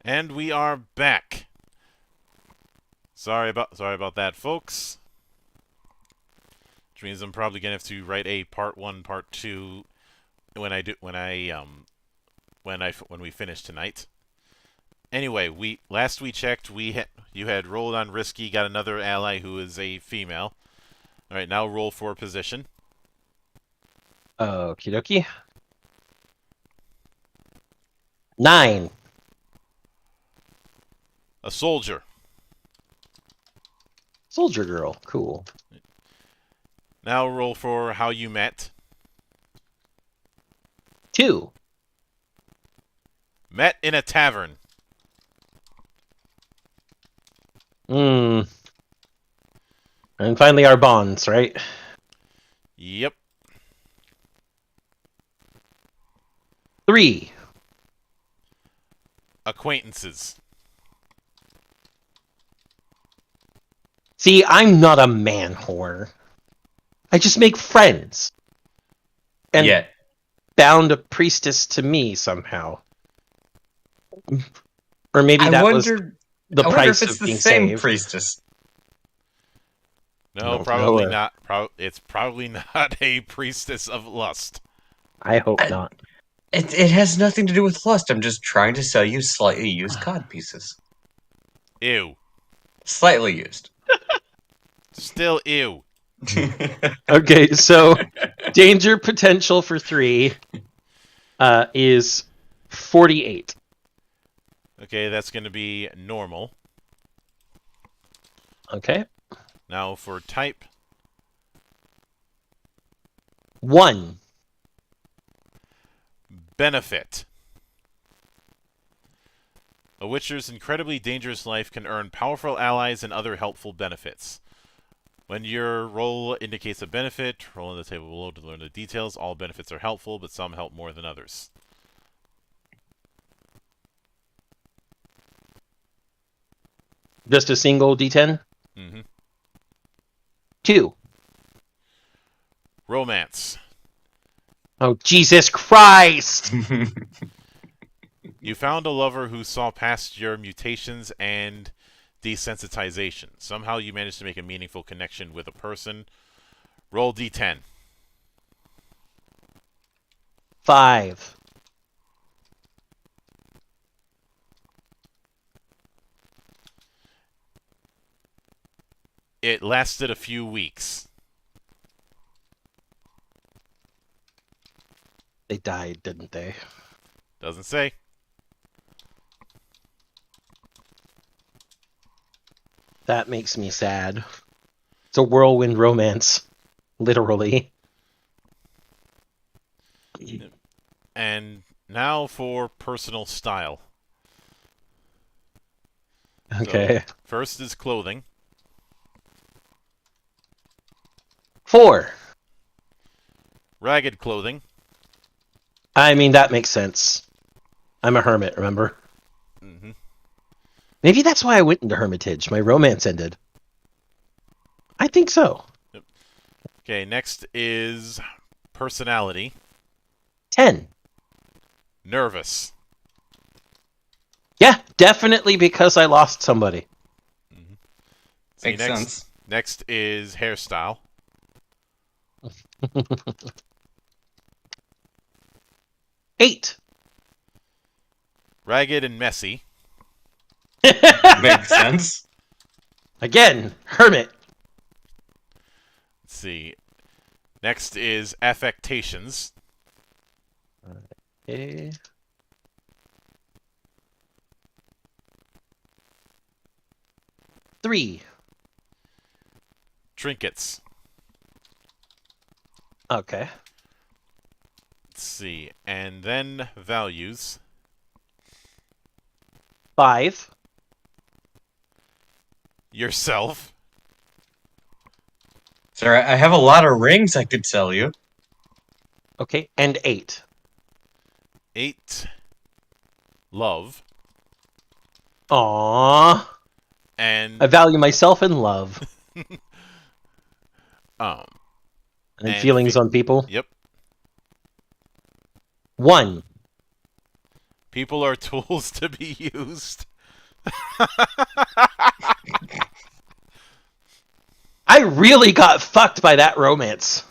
And we are back. Sorry about that, folks. Which means I'm probably gonna have to write a part 1, part 2 when we finish tonight. Anyway, last we checked, you had rolled on risky, got another ally who is a female. All right, now roll for position. Okie dokie. 9. A soldier. Soldier girl. Cool. Now roll for how you met. 2. Met in a tavern. And finally our bonds, right? Yep. 3. Acquaintances. See, I'm not a man whore. I just make friends. And bound a priestess to me somehow. Or maybe that was the price of being saved. Priestess. No, probably not. It's probably not a priestess of lust. I hope not. It has nothing to do with lust. I'm just trying to sell you slightly used cod pieces. Ew. Slightly used. Still ew. Okay, so danger potential for 3 is 48. Okay, that's going to be normal. Okay. Now for type. 1. Benefit. A Witcher's incredibly dangerous life can earn powerful allies and other helpful benefits. When your role indicates a benefit, roll on the table below to learn the details. All benefits are helpful, but some help more than others. Just a single D10? Mm-hmm. 2. Romance. Oh, Jesus Christ! You found a lover who saw past your mutations and desensitization. Somehow you managed to make a meaningful connection with a person. Roll D10. 5. It lasted a few weeks. They died, didn't they? Doesn't say. That makes me sad. It's a whirlwind romance. Literally. And now for personal style. Okay. So, first is clothing. 4. Ragged clothing. I mean, that makes sense. I'm a hermit, remember? Mm-hmm. Maybe that's why I went into Hermitage. My romance ended. I think so. Yep. Okay, next is personality. 10. Nervous. Yeah, definitely because I lost somebody. Mm-hmm. Makes sense. Next is hairstyle. 8. Ragged and messy. Makes sense. Again, hermit. Let's see. Next is affectations. Okay. 3. Trinkets. Okay. Let's see. And then values. 5. Yourself. Sir, I have a lot of rings I could sell you. Okay, and 8. 8. Love. Aww. And I value myself in love. And feelings on people. Yep. 1. People are tools to be used. I really got fucked by that romance.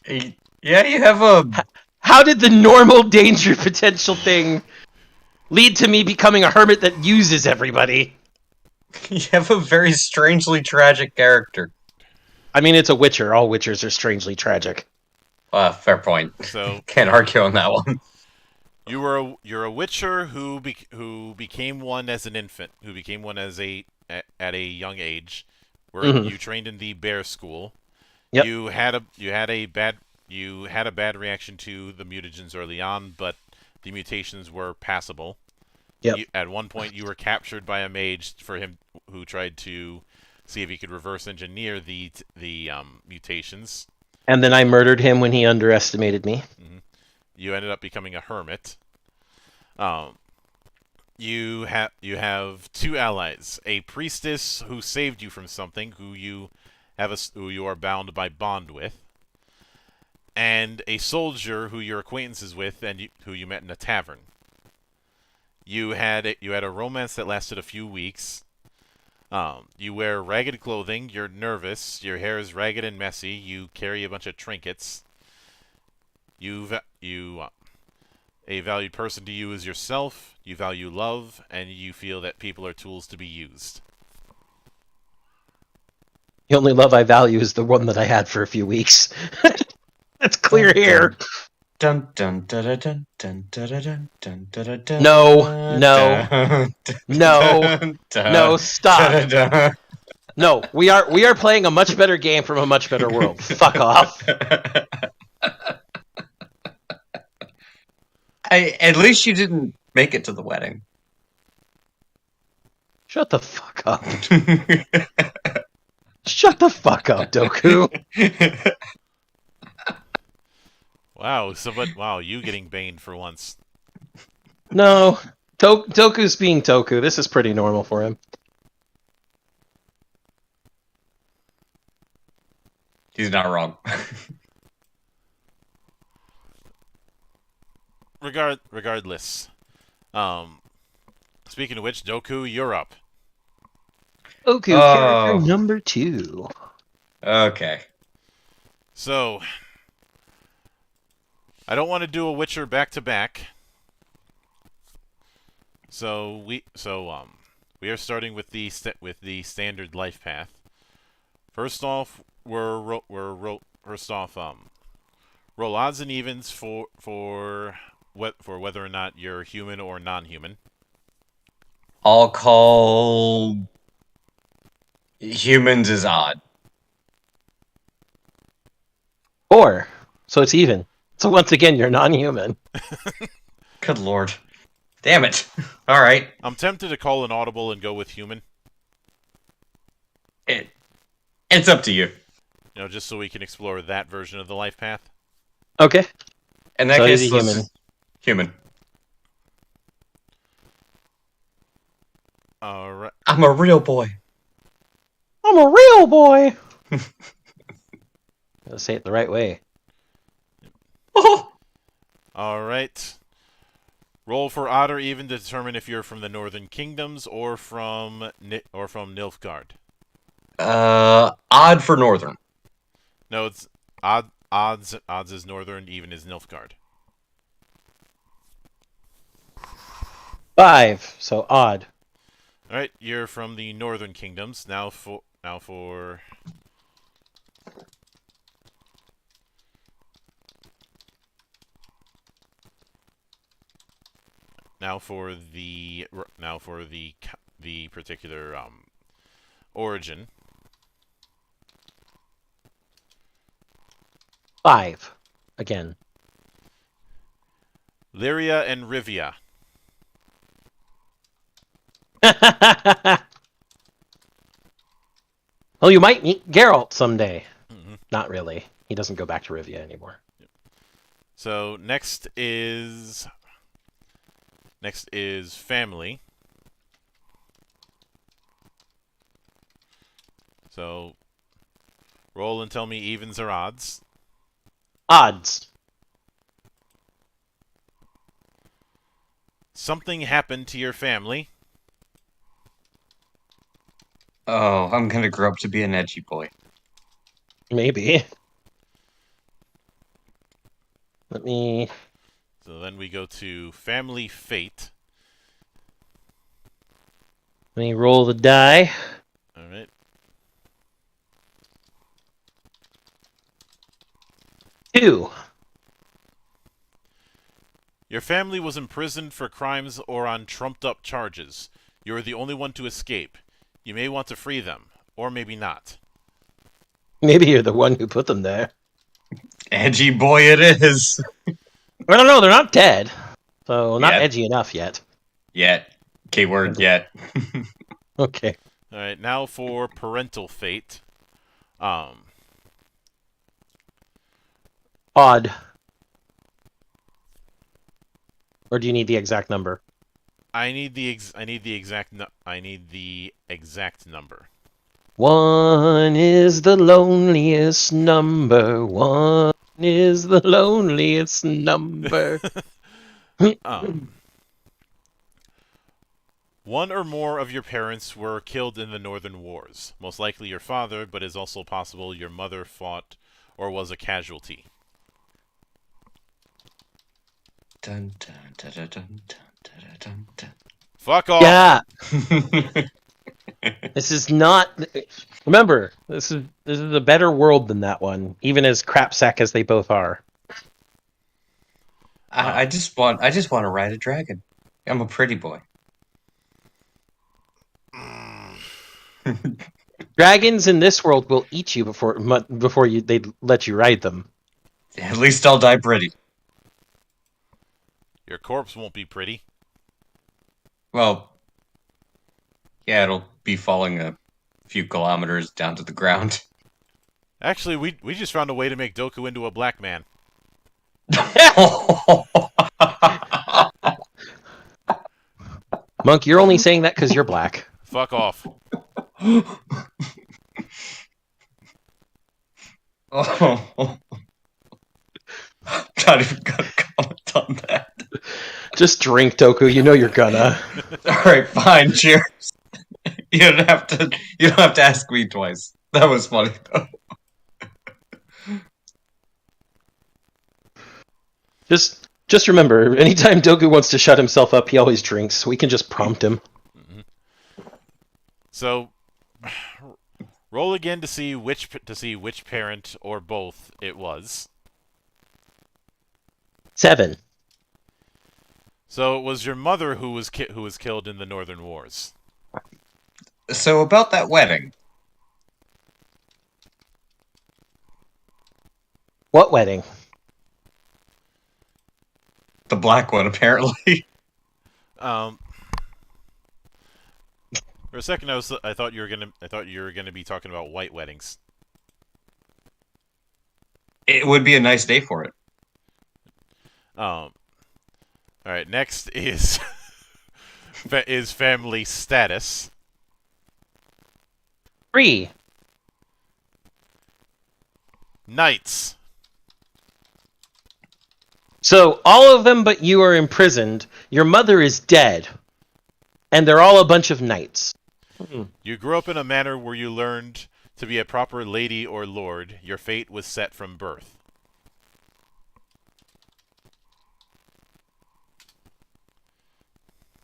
Yeah, you have a... How did the normal danger potential thing lead to me becoming a hermit that uses everybody? You have a very strangely tragic character. I mean, it's a Witcher. All Witchers are strangely tragic. Fair point. So Can't argue on that one. you're a Witcher who became one as an infant, who became one as at a young age, where you trained in the bear school. Yep. You had a bad reaction to the mutagens early on, but the mutations were passable. Yep. At one point, you were captured by a mage who tried to see if he could reverse engineer the mutations. And then I murdered him when he underestimated me. Mm-hmm. You ended up becoming a hermit. You have two allies: a priestess who saved you from something, who you are bound by bond with, and a soldier who you're acquaintances with and who you met in a tavern. You had a romance that lasted a few weeks. You wear ragged clothing. You're nervous. Your hair is ragged and messy. You carry a bunch of trinkets. A valued person to you is yourself. You value love, and you feel that people are tools to be used. The only love I value is the one that I had for a few weeks. That's clear hair. Dun dun dun dun dun dun dun dun dun dun. No, stop. No, we are playing a much better game from a much better world. Fuck off. At least you didn't make it to the wedding. Shut the fuck up. Shut the fuck up, Doku. Wow, you getting baned for once. No, Doku's being Toku. This is pretty normal for him. He's not wrong. Regardless. Speaking of which, Doku, you're up. Doku, character number 2. Okay. So, I don't want to do a Witcher back to back. So we are starting with the standard life path. First off, roll odds and evens for whether or not you're human or non-human. I'll call humans is odd. 4. So it's even. So once again, you're non-human. Good lord. Damn it. Alright. I'm tempted to call an audible and go with human. It's up to you. You know, just so we can explore that version of the life path. Okay. In that So case, he's a let's human. Human. Alright. I'm a real boy. I'm a real boy. Gotta say it the right way. Alright. Roll for odd or even to determine if you're from the Northern Kingdoms or from Nilfgaard. Odd for Northern. No, it's odds is Northern, even is Nilfgaard. 5. So odd. Alright, you're from the Northern Kingdoms. Now for the particular origin. 5. Again. Lyria and Rivia. Well, you might meet Geralt someday. Not really. He doesn't go back to Rivia anymore. So next is family. So roll and tell me evens or odds. Odds. Something happened to your family. Oh, I'm gonna grow up to be an edgy boy. Maybe. Let me... So then we go to Family Fate. Let me roll the die. Alright. 2. Your family was imprisoned for crimes or on trumped-up charges. You are the only one to escape. You may want to free them, or maybe not. Maybe you're the one who put them there. Edgy boy it is. I don't know, they're not dead. So, not Yet. edgy enough yet. Yet. Keyword yet. Okay. Alright, now for Parental Fate. Odd. Or do you need the exact number? I need the exact number. 1 is the loneliest number. 1 is the loneliest number. One or more of your parents were killed in the Northern Wars. Most likely your father, but it is also possible your mother fought or was a casualty. Dun, dun, dun, dun, dun, dun, dun, dun. Fuck off! Yeah. This is not. Remember, this is a better world than that one, even as crapsack as they both are. I just want to ride a dragon. I'm a pretty boy. Dragons in this world will eat you before they let you ride them. At least I'll die pretty. Your corpse won't be pretty. Well, yeah, it'll be falling a few kilometers down to the ground. Actually, we just found a way to make Doku into a black man. Monk, you're only saying that because you're black. Fuck off. Oh. Not even gonna comment on that. Just drink, Doku. You know you're gonna. All right, fine. Cheers. You don't have to ask me twice. That was funny though. Just remember, anytime Doku wants to shut himself up, he always drinks. We can just prompt him. So, roll again to see which parent or both it was. 7. So it was your mother who was killed in the Northern Wars. So about that wedding. What wedding? The black one, apparently. For a second, I thought you were gonna be talking about white weddings. It would be a nice day for it. All right. Next is is family status. 3. Knights. So all of them but you are imprisoned. Your mother is dead. And they're all a bunch of knights. You grew up in a manor where you learned to be a proper lady or lord. Your fate was set from birth.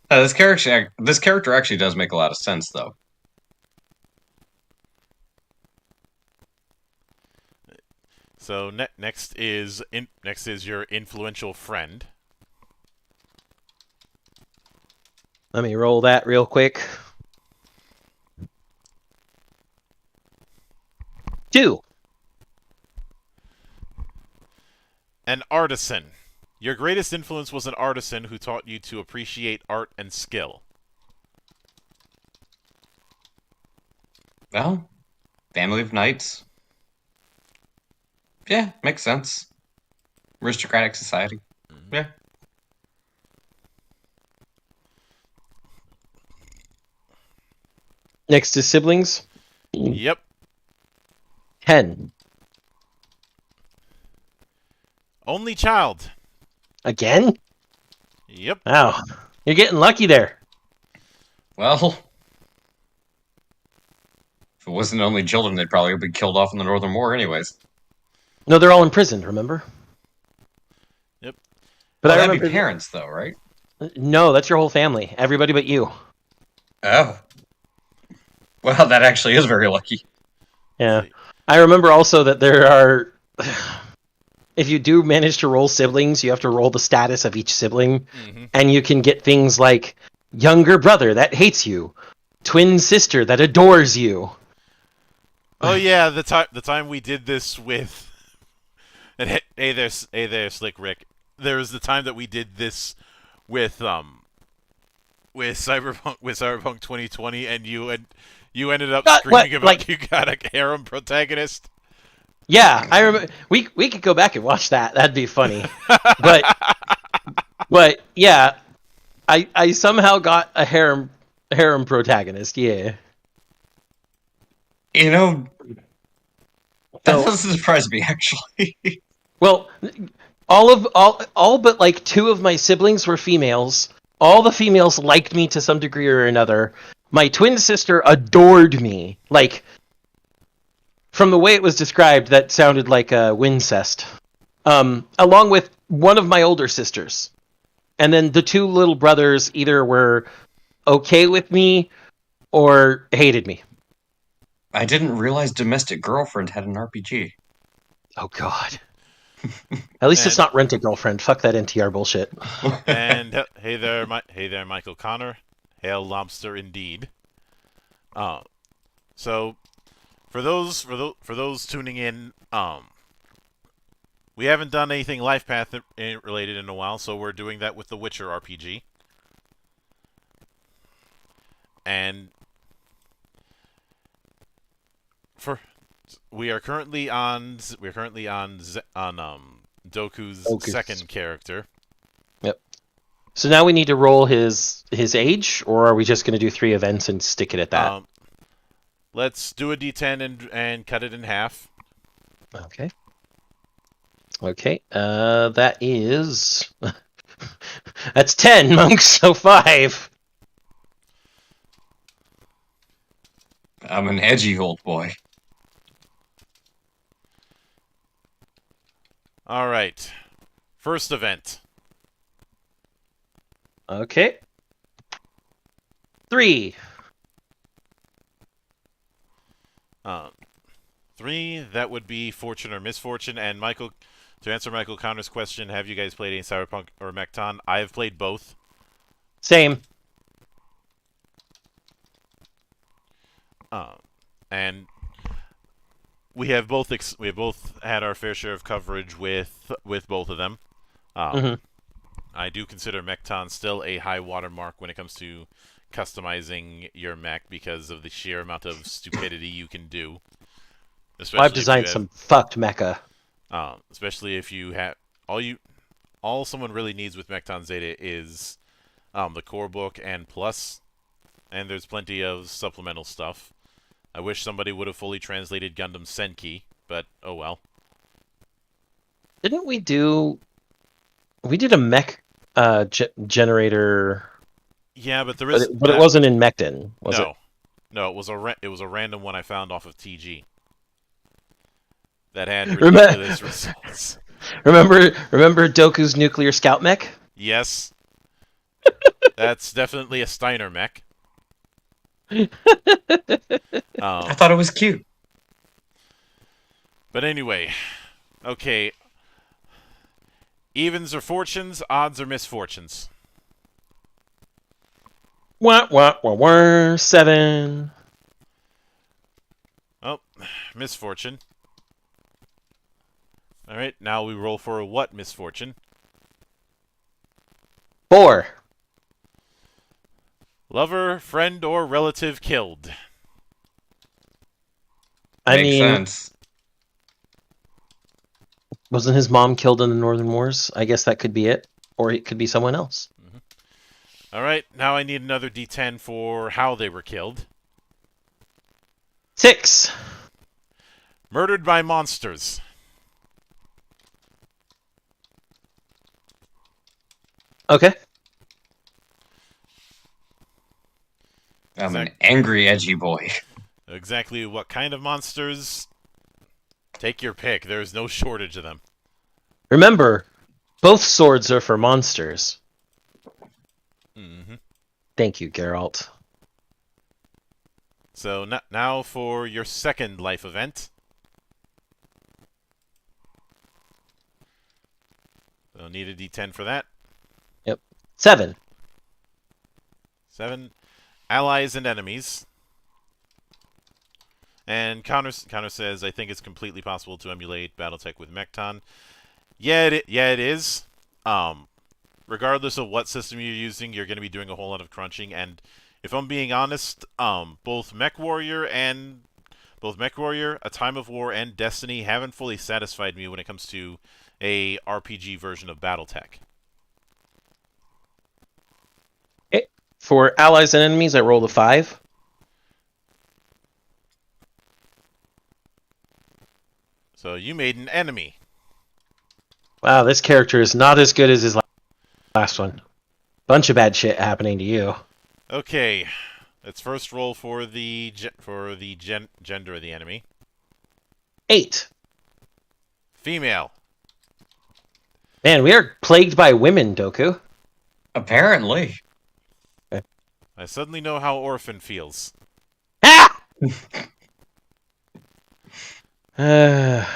This character actually does make a lot of sense, though. So next is your influential friend. Let me roll that real quick. 2. An artisan. Your greatest influence was an artisan who taught you to appreciate art and skill. Well, family of knights. Yeah, makes sense. Aristocratic society. Yeah. Next is siblings. Yep. 10. Only child. Again? Yep. Wow. You're getting lucky there. Well, if it wasn't only children, they'd probably been killed off in the Northern War anyways. No, they're all imprisoned, remember? Yep. But I that'd remember be parents, though, right? No, that's your whole family. Everybody but you. Oh. Well, that actually is very lucky. Yeah. I remember also that there are... If you do manage to roll siblings, you have to roll the status of each sibling, and you can get things like younger brother that hates you, twin sister that adores you. Oh yeah, the time we did this with... And hey there, Slick Rick. There was the time that we did this with Cyberpunk 2020, and you ended up screaming about you got a harem protagonist. Yeah, I remember. We could go back and watch that. That'd be funny. but yeah, I somehow got a harem protagonist. Yeah. You know, that doesn't surprise me actually. Well, all but like 2 of my siblings were females. All the females liked me to some degree or another. My twin sister adored me. Like, from the way it was described, that sounded like a wincest. Along with one of my older sisters. And then the 2 little brothers either were okay with me or hated me. I didn't realize Domestic Girlfriend had an RPG. Oh, God. At least it's not Rent a Girlfriend. Fuck that NTR bullshit. And hey there, Michael Connor. Hail lobster indeed. So for those tuning in, we haven't done anything Lifepath related in a while, so we're doing that with the Witcher RPG. And we are currently on Doku's second character. Yep. So now we need to roll his age, or are we just going to do 3 events and stick it at that? Let's do a D10 and cut it in half. Okay. Okay. That is that's 10 monks, so 5. I'm an edgy old boy. All right. First event. Okay. 3. 3, that would be fortune or misfortune. And Michael, to answer Michael Connor's question, have you guys played any Cyberpunk or Mechton? I have played both. Same. And we have both had our fair share of coverage with both of them. I do consider Mechton still a high watermark when it comes to customizing your mech because of the sheer amount of stupidity you can do. I've designed some fucked mecha. Especially if you have all someone really needs with Mechton Zeta is the core book and plus, and there's plenty of supplemental stuff. I wish somebody would have fully translated Gundam Senki, but oh well. Didn't we do? We did a mech generator. Yeah, but there is. But it wasn't in Mechton, was it? No, it was a random one I found off of TG. That had ridiculous results. Remember Doku's nuclear scout mech? Yes. That's definitely a Steiner mech. I thought it was cute. But anyway, okay. Evens or fortunes, odds or misfortunes? Wah, wah, wah, wah, 7. Oh, misfortune. Alright, now we roll for a what misfortune? 4. Lover, friend, or relative killed? Makes sense. Wasn't his mom killed in the Northern Wars? I guess that could be it. Or it could be someone else. Alright, now I need another D10 for how they were killed. 6. Murdered by monsters. Okay. I'm an angry, edgy boy. Exactly what kind of monsters? Take your pick. There's no shortage of them. Remember, both swords are for monsters. Mm-hmm. Thank you, Geralt. So now for your second life event. So need a D10 for that. Yep. 7. 7. Allies and enemies. And Connor says, I think it's completely possible to emulate Battletech with Mechton. Yeah, it is. Regardless of what system you're using, you're going to be doing a whole lot of crunching. And if I'm being honest, both MechWarrior, A Time of War, and Destiny haven't fully satisfied me when it comes to a RPG version of Battletech. For allies and enemies, I rolled a 5. So you made an enemy. Wow, this character is not as good as his last one. Bunch of bad shit happening to you. Okay, let's first roll for the gender of the enemy. 8. Female. Man, we are plagued by women, Doku. Apparently. I suddenly know how Orphan feels. Ah! I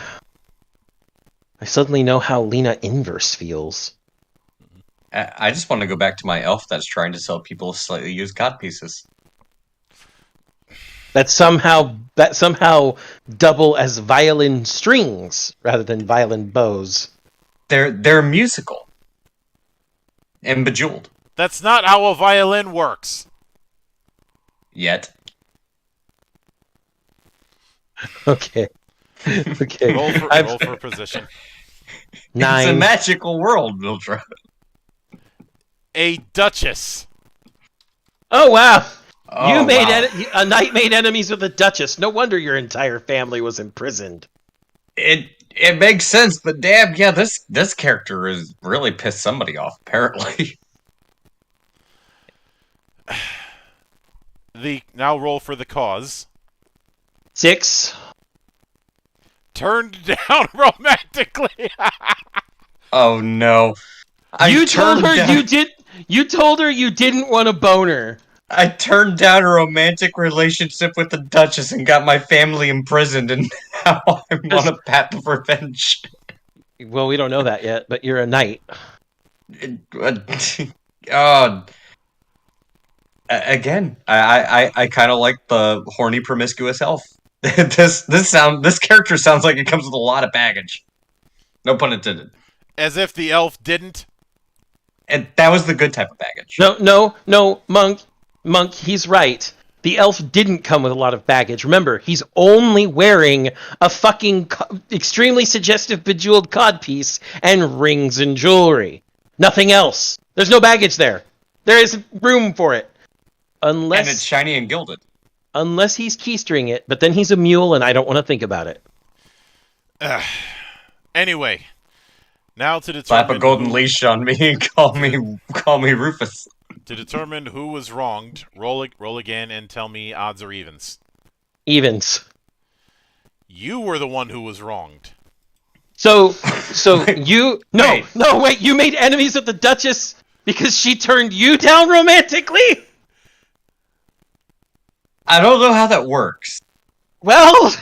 suddenly know how Lena Inverse feels. I just want to go back to my elf that's trying to sell people slightly used cod pieces. That somehow double as violin strings rather than violin bows. They're musical and bejeweled. That's not how a violin works. Yet. Okay. Okay. Roll for position. 9. It's a magical world, Mildred. A duchess. Oh wow! Oh, You made wow. a knight made enemies with a duchess. No wonder your entire family was imprisoned. It makes sense, but damn, yeah, this character is really pissed somebody off, apparently. Now roll for the cause. 6. Turned down romantically. Oh no. You told her you didn't want a boner. I turned down a romantic relationship with the Duchess and got my family imprisoned, and now I'm on a path of revenge. Well, we don't know that yet, but you're a knight. Again, I kind of like the horny, promiscuous elf. This character sounds like it comes with a lot of baggage. No pun intended. As if the elf didn't. And that was the good type of baggage. No, Monk, he's right. The elf didn't come with a lot of baggage. Remember, he's only wearing a fucking extremely suggestive bejeweled codpiece and rings and jewelry. Nothing else. There's no baggage there. There isn't room for it. And it's shiny and gilded. Unless he's keystring it, but then he's a mule and I don't want to think about it. Anyway, now to determine... Slap a golden leash on me and call me Rufus. To determine who was wronged, roll again and tell me odds or evens. Evens. You were the one who was wronged. So you... No, wait, you made enemies with the Duchess because she turned you down romantically? I don't know how that works. Well...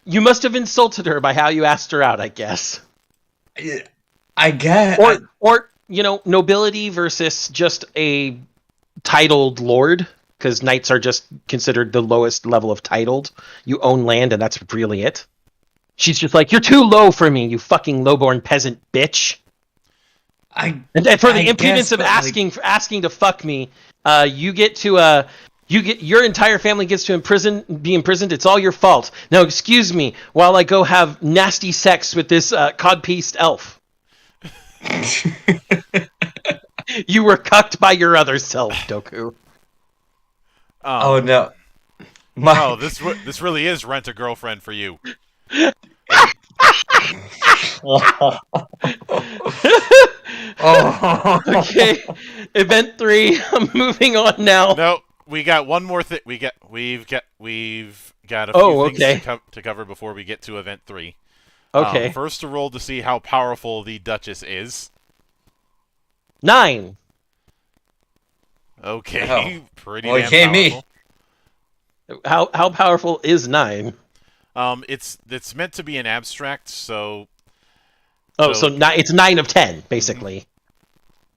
You must have insulted her by how you asked her out, I guess. I guess. Or nobility versus just a titled lord, because knights are just considered the lowest level of titled. You own land, and that's really it. She's just like, you're too low for me, you fucking lowborn peasant bitch. And for the impudence of asking to fuck me, your entire family gets to be imprisoned. It's all your fault. Now, excuse me while I go have nasty sex with this codpieced elf. You were cucked by your other self, Doku. Oh no! Wow, this really is Rent a Girlfriend for you. Oh. Okay, event 3. I'm moving on now. No, we got one more thing. We've got a few Oh, things okay. to cover before we get to event 3. Okay. First, to roll to see how powerful the Duchess is. 9. Okay, pretty Well, damn okay, me. powerful. How powerful is 9? It's meant to be an abstract, so. Oh, so it's 9 of 10, basically.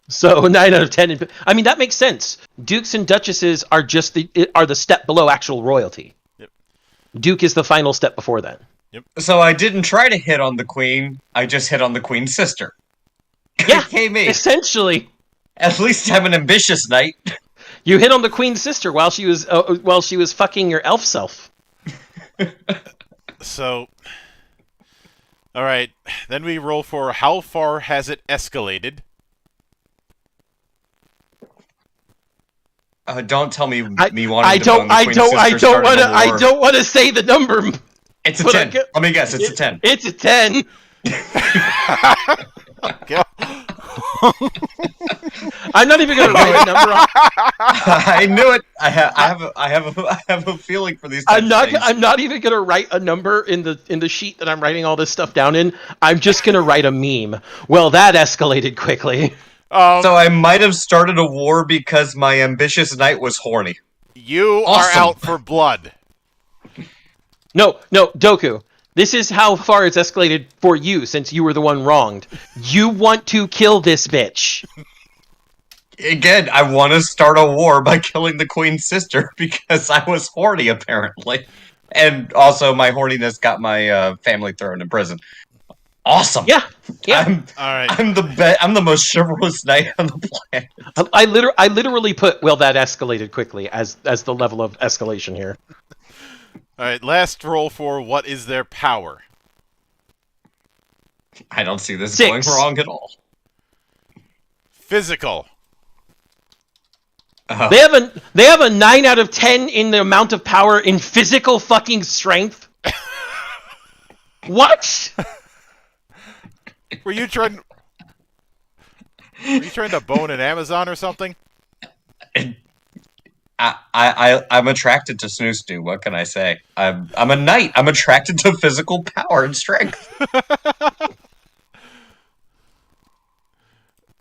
So 9 out of 10. I mean, that makes sense. Dukes and duchesses are just the step below actual royalty. Yep. Duke is the final step before that. So I didn't try to hit on the queen. I just hit on the queen's sister. Yeah, Okay, me. essentially. At least I'm an ambitious knight. You hit on the queen's sister while she was fucking your elf self. So. All right, then we roll for how far has it escalated. Don't tell me wanting to bone I the don't want to say the number. It's a 10. Let me guess. It's a 10. It's a 10. I'm not even gonna write a number on. I knew it. I have a feeling for these. I'm not even gonna write a number in the sheet that I'm writing all this stuff down in. I'm just gonna write a meme. Well, that escalated quickly. So I might have started a war because my ambitious knight was horny. You Awesome. are out for blood. No, Doku. This is how far it's escalated for you, since you were the one wronged. You want to kill this bitch. Again, I want to start a war by killing the queen's sister because I was horny, apparently. And also, my horniness got my family thrown in prison. Awesome. Yeah. All right. I'm the most chivalrous knight on the planet. I literally put, well, that escalated quickly as the level of escalation here. All right, last roll for what is their power. I don't see this 6. going wrong at all. Physical. They have a 9 out of 10 in the amount of power in physical fucking strength. What? Were you trying to bone an Amazon or something? I'm attracted to Snoo. What can I say? I'm a knight. I'm attracted to physical power and strength.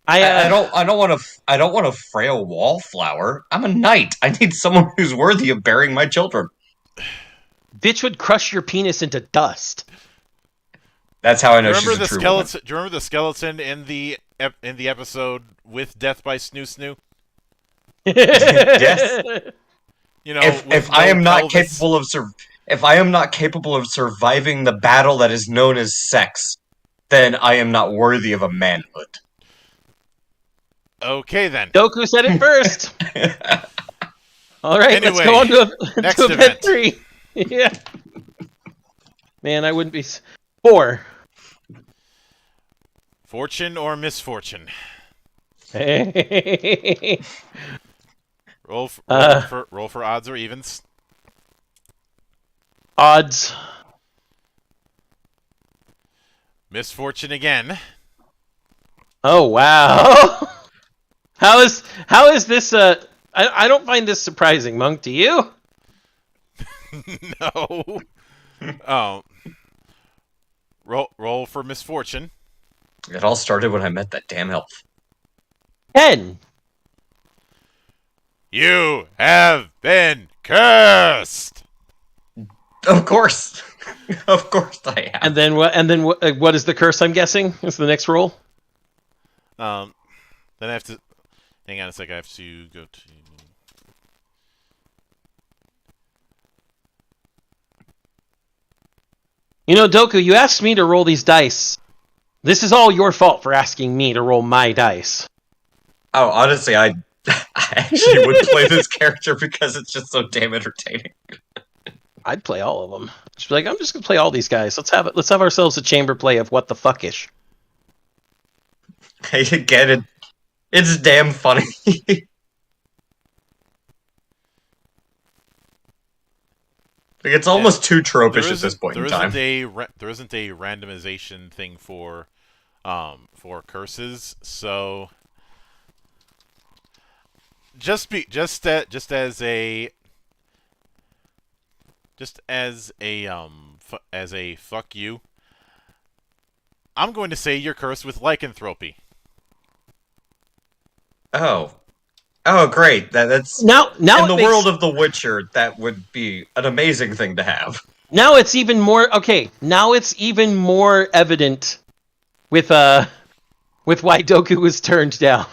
I don't want a frail wallflower. I'm a knight. I need someone who's worthy of bearing my children. Bitch would crush your penis into dust. That's how I know Do you she's a true woman. Do you remember the skeleton in the episode with Death by Snoo? Yes. You know, if I am not capable of surviving the battle that is known as sex, then I am not worthy of a manhood. Okay then. Doku said it first. All right, Anyway, let's go on to next event event. 3. Yeah. Man, I wouldn't be 4. Fortune or misfortune? Hey. Roll for odds or evens. Odds. Misfortune again. Oh wow. How is this I don't find this surprising, Monk, do you? No. Oh. Roll for misfortune. It all started when I met that damn elf. 10. You have been cursed. Of course. Of course I have. And then what is the curse, I'm guessing? Is the next roll? Then I have to hang on a sec. I have to go to. You know, Doku, you asked me to roll these dice. This is all your fault for asking me to roll my dice. Oh, honestly, I actually would play this character because it's just so damn entertaining. I'd play all of them. Just be like, I'm just gonna play all these guys. Let's have ourselves a chamber play of what the fuckish. I get it. It's damn funny. Like, it's almost too tropish at this point in time. There isn't a randomization thing for curses, so just as a fuck you, I'm going to say you're cursed with lycanthropy. Oh, great! That's now in the makes, world of The Witcher. That would be an amazing thing to have. Now it's even more okay. Now it's even more evident with why Doku was turned down.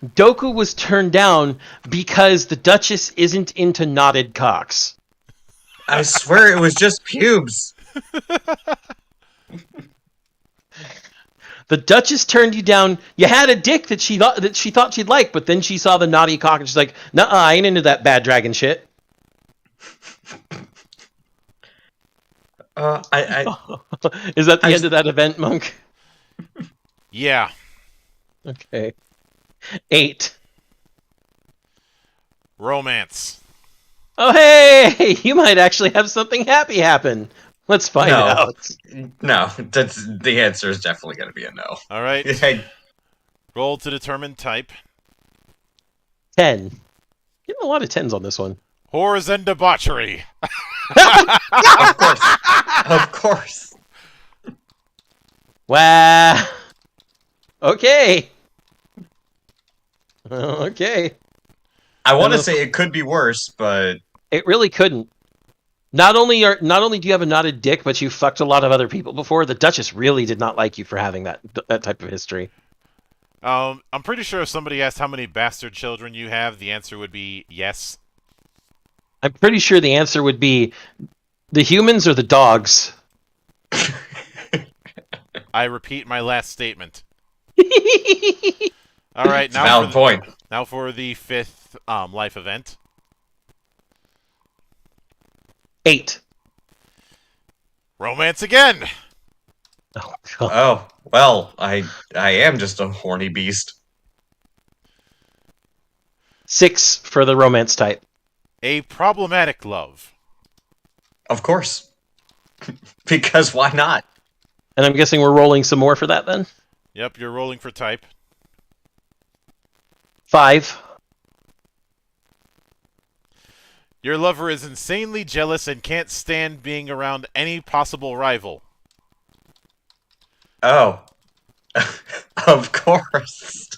Doku was turned down because the Duchess isn't into knotted cocks. I swear it was just pubes. The Duchess turned you down. You had a dick that she thought she'd like, but then she saw the naughty cock and she's like, "Nuh-uh, I ain't into that bad dragon shit." Is that the end of that event, Monk? Yeah. Okay. 8. Romance. Oh, hey! You might actually have something happy happen. Let's find out. No, the answer is definitely going to be a no. All right. Roll to determine type. 10. Getting a lot of 10s on this one. Whores and debauchery. Of course. Of course. Wow. Okay. Okay. I want to say it could be worse, but it really couldn't. Not only do you have a knotted dick, but you fucked a lot of other people before. The Duchess really did not like you for having that type of history. I'm pretty sure if somebody asked how many bastard children you have, the answer would be yes. I'm pretty sure the answer would be the humans or the dogs. I repeat my last statement. All right, valid point. Now for the 5th life event. 8. Romance again. Oh, God. Oh, well, I am just a horny beast. 6 for the romance type. A problematic love. Of course. Because why not? And I'm guessing we're rolling some more for that then? Yep, you're rolling for type. 5. Your lover is insanely jealous and can't stand being around any possible rival. Oh. Of course.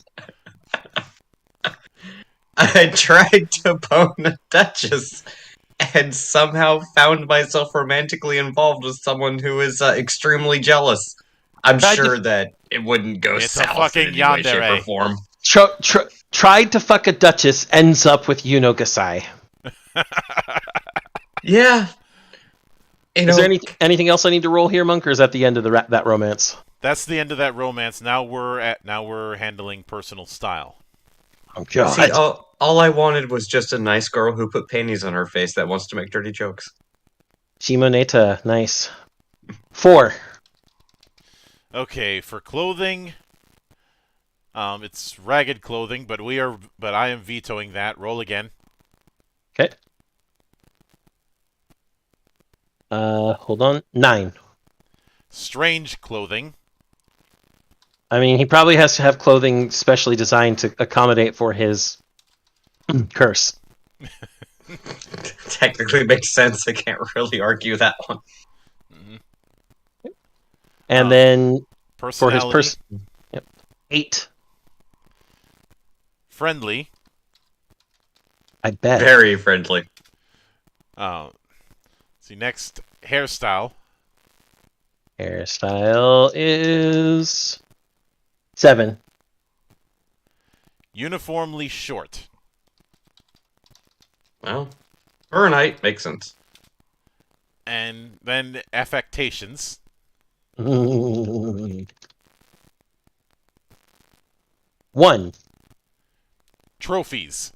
I tried to bone a Duchess and somehow found myself romantically involved with someone who is extremely jealous. I'm sure that it wouldn't go it's south a fucking in any way, shape, or form. Tried to fuck a Duchess, ends up with Yuno Gasai. Yeah. Is there anything else I need to roll here, Monk, or is that the end of that romance? That's the end of that romance. Now we're handling personal style. Oh God! See, all I wanted was just a nice girl who put panties on her face that wants to make dirty jokes. Shimoneta, nice. 4. Okay, for clothing, it's ragged clothing, but I am vetoing that. Roll again. Okay. Hold on. 9. Strange clothing. I mean, he probably has to have clothing specially designed to accommodate for his curse. Technically makes sense. I can't really argue that one. Mm-hmm. And then for his personality. 8. Friendly. I bet. Very friendly. See, next, hairstyle. Hairstyle is 7. Uniformly short. Well, Fahrenheit makes sense. And then affectations. 1. Trophies.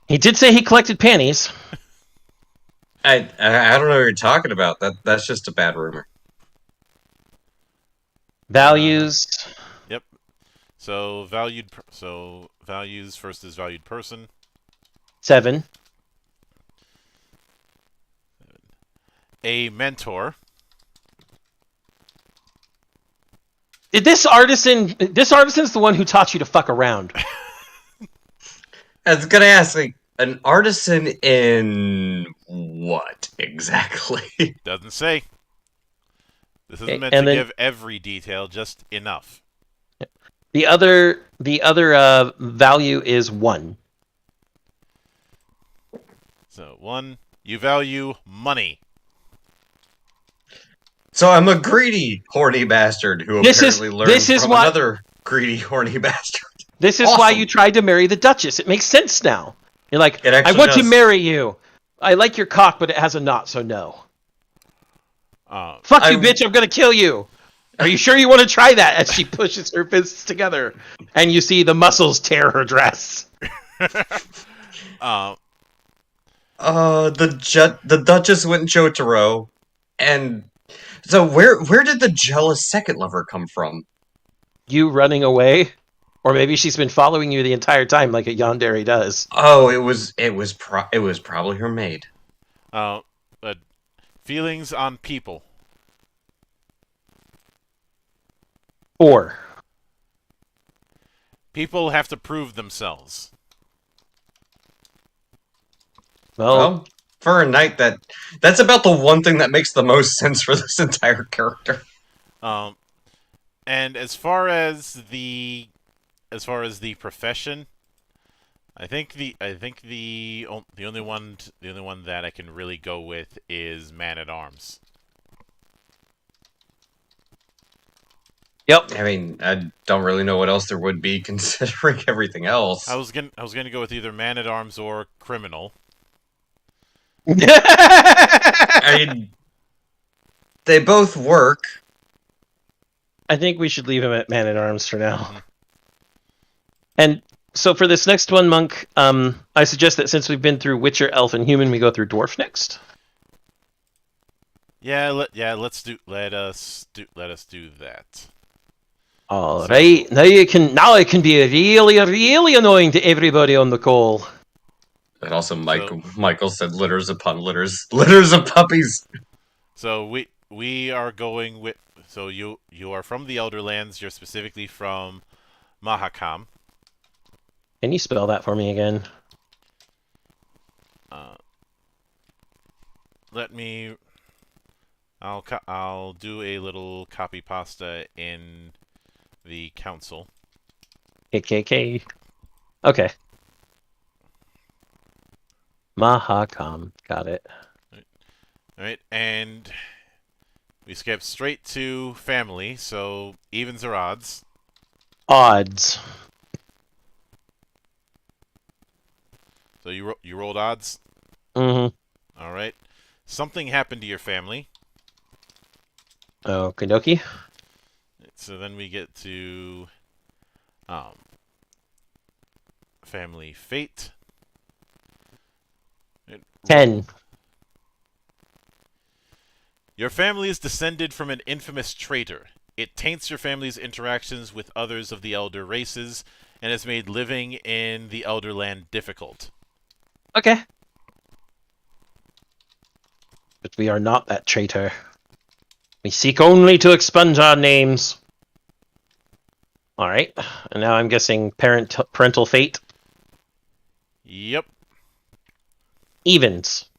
He did say he collected panties. I don't know what you're talking about. That's just a bad rumor. Values. Yep. So values first is valued person. 7. a mentor. This artisan's the one who taught you to fuck around. I was gonna ask, like, an artisan in what exactly? Doesn't say. This isn't Okay, meant and to then give every detail, just enough. the other value is 1. So, 1, you value money. So I'm a greedy, horny bastard who apparently learned from another greedy, horny bastard. This is why you tried to marry the Duchess. It makes sense now. You're like, I want to marry you. I like your cock, but it has a knot, so no. Fuck you, bitch, I'm gonna kill you. Are you sure you want to try that? As she pushes her fists together, and you see the muscles tear her dress. The Duchess went Jotaro, and so where did the jealous second lover come from? You running away? Or maybe she's been following you the entire time like a yandere does. Oh, it was probably her maid. Feelings on people. 4. People have to prove themselves. Well, for a knight, that's about the one thing that makes the most sense for this entire character. And as far as the profession, I think the only one that I can really go with is man-at-arms. Yep. I mean, I don't really know what else there would be considering everything else. I was gonna go with either man-at-arms or criminal. I mean, they both work. I think we should leave him at man-at-arms for now. Mm-hmm. And so for this next one, Monk, I suggest that since we've been through Witcher, Elf, and Human, we go through Dwarf next. Let us do that. All right, now it can be really, really annoying to everybody on the call. And also, Michael said litters upon litters of puppies. So we are going with. So you are from the Elderlands. You're specifically from Mahakam. Can you spell that for me again? I'll do a little copy pasta in the council. KKK. Okay. Mahakam. Got it. Alright, and we skip straight to family, so evens or odds? Odds. So you rolled odds? Mm-hmm. Alright. Something happened to your family. Okie dokie. So then we get to Family Fate. 10. Your family is descended from an infamous traitor. It taints your family's interactions with others of the elder races and has made living in the Elderland difficult. Okay. But we are not that traitor. We seek only to expunge our names. Alright, and now I'm guessing Parental Fate. Yep. Evens.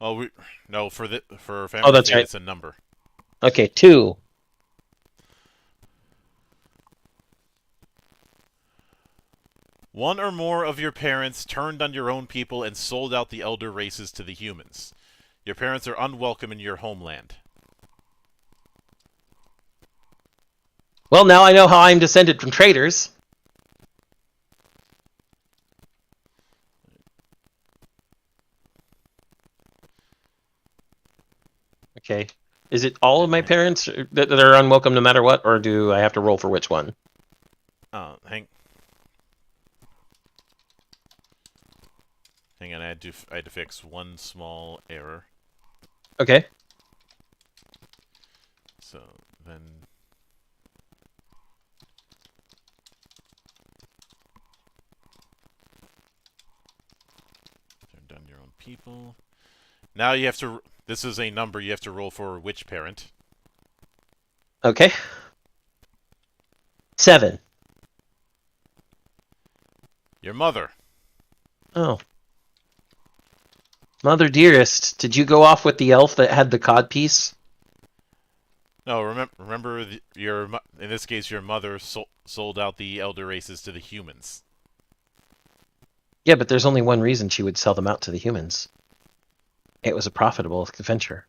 Oh, no, for Family that's Fate, right. It's a number. Okay, 2. One or more of your parents turned on your own people and sold out the elder races to the humans. Your parents are unwelcome in your homeland. Well, now I know how I'm descended from traitors. Okay. Is it all of my parents that are unwelcome no matter what, or do I have to roll for which one? Hang on, I had to fix one small error. Okay. So then turn down your own people. Now you have to... This is a number you have to roll for which parent. Okay. 7. Your mother. Oh. Mother dearest, did you go off with the elf that had the codpiece? No, remember in this case, your mother sold out the elder races to the humans. Yeah, but there's only one reason she would sell them out to the humans. It was a profitable venture.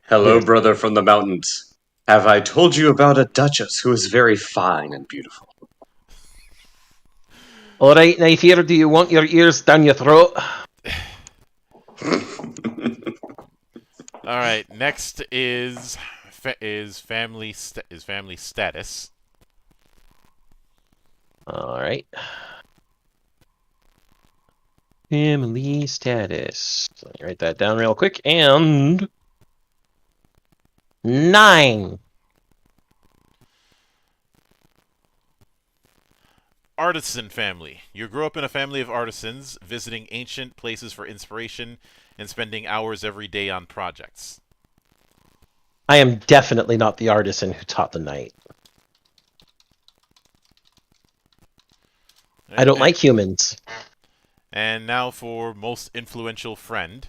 Hello, Yes. brother from the mountains. Have I told you about a duchess who is very fine and beautiful? All right, Naifir, do you want your ears down your throat? All right. Next is family status. All right. Family status. Let me write that down real quick. And 9. Artisan family. You grew up in a family of artisans, visiting ancient places for inspiration and spending hours every day on projects. I am definitely not the artisan who taught the knight. I don't like humans. And now for most influential friend.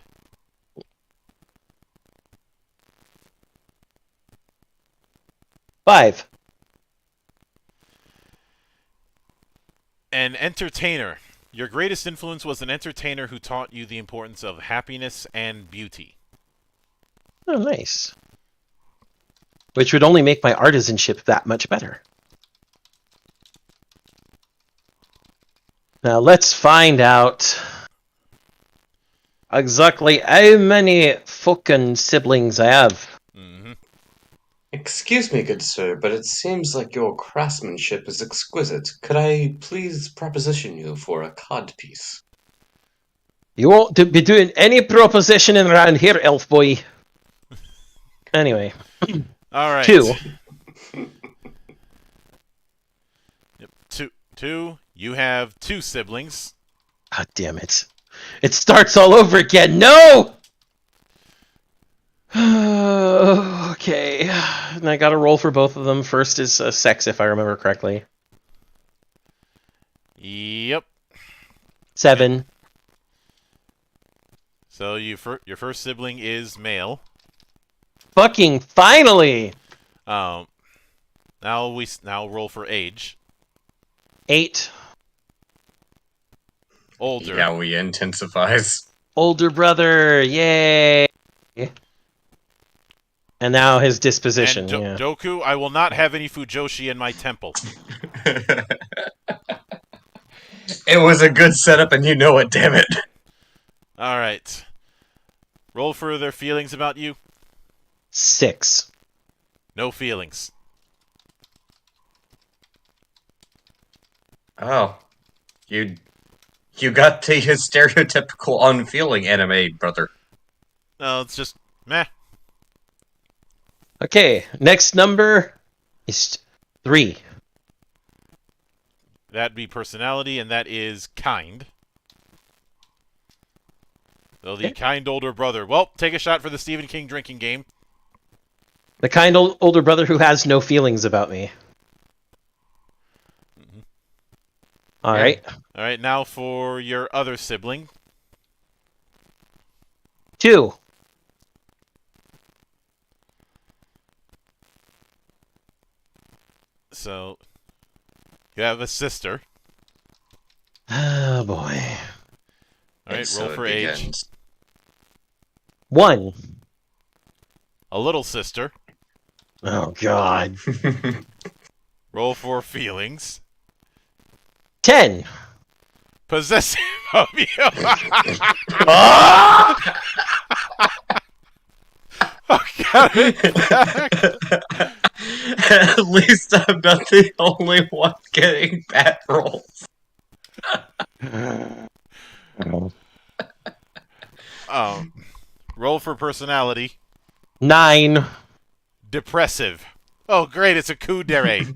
5. An entertainer. Your greatest influence was an entertainer who taught you the importance of happiness and beauty. Oh, nice. Which would only make my artisanship that much better. Now let's find out exactly how many fucking siblings I have. Excuse me, good sir, but it seems like your craftsmanship is exquisite. Could I please proposition you for a codpiece? You won't be doing any propositioning around here, elf boy. Anyway. All right. 2. Yep. Two. You have 2 siblings. God damn it. It starts all over again. No! Okay. And I gotta roll for both of them. First is sex, if I remember correctly. Yep. 7. So your first sibling is male. Fucking finally! Now roll for age. 8. Older. Yeah, we intensifies. Older brother, yay! And now his disposition, And Doku, I will not have any Fujoshi in my temple. It was a good setup, and you know it, damn it. All right. Roll for their feelings about you. 6. No feelings. Oh. You got the stereotypical unfeeling anime, brother. No, it's just meh. Okay, next number is 3. That'd be personality, and that is kind. So the kind older brother. Well, take a shot for the Stephen King drinking game. The kind older brother who has no feelings about me. All right. All right, now for your other sibling. 2. So you have a sister. Oh boy. All right, And so roll it for age. begins. 1. A little sister. Oh god. Roll for feelings. 10. Possessive of you. Oh, God. At least I'm not the only one getting bad rolls. Roll for personality. 9. Depressive. Oh, great, it's a kudere.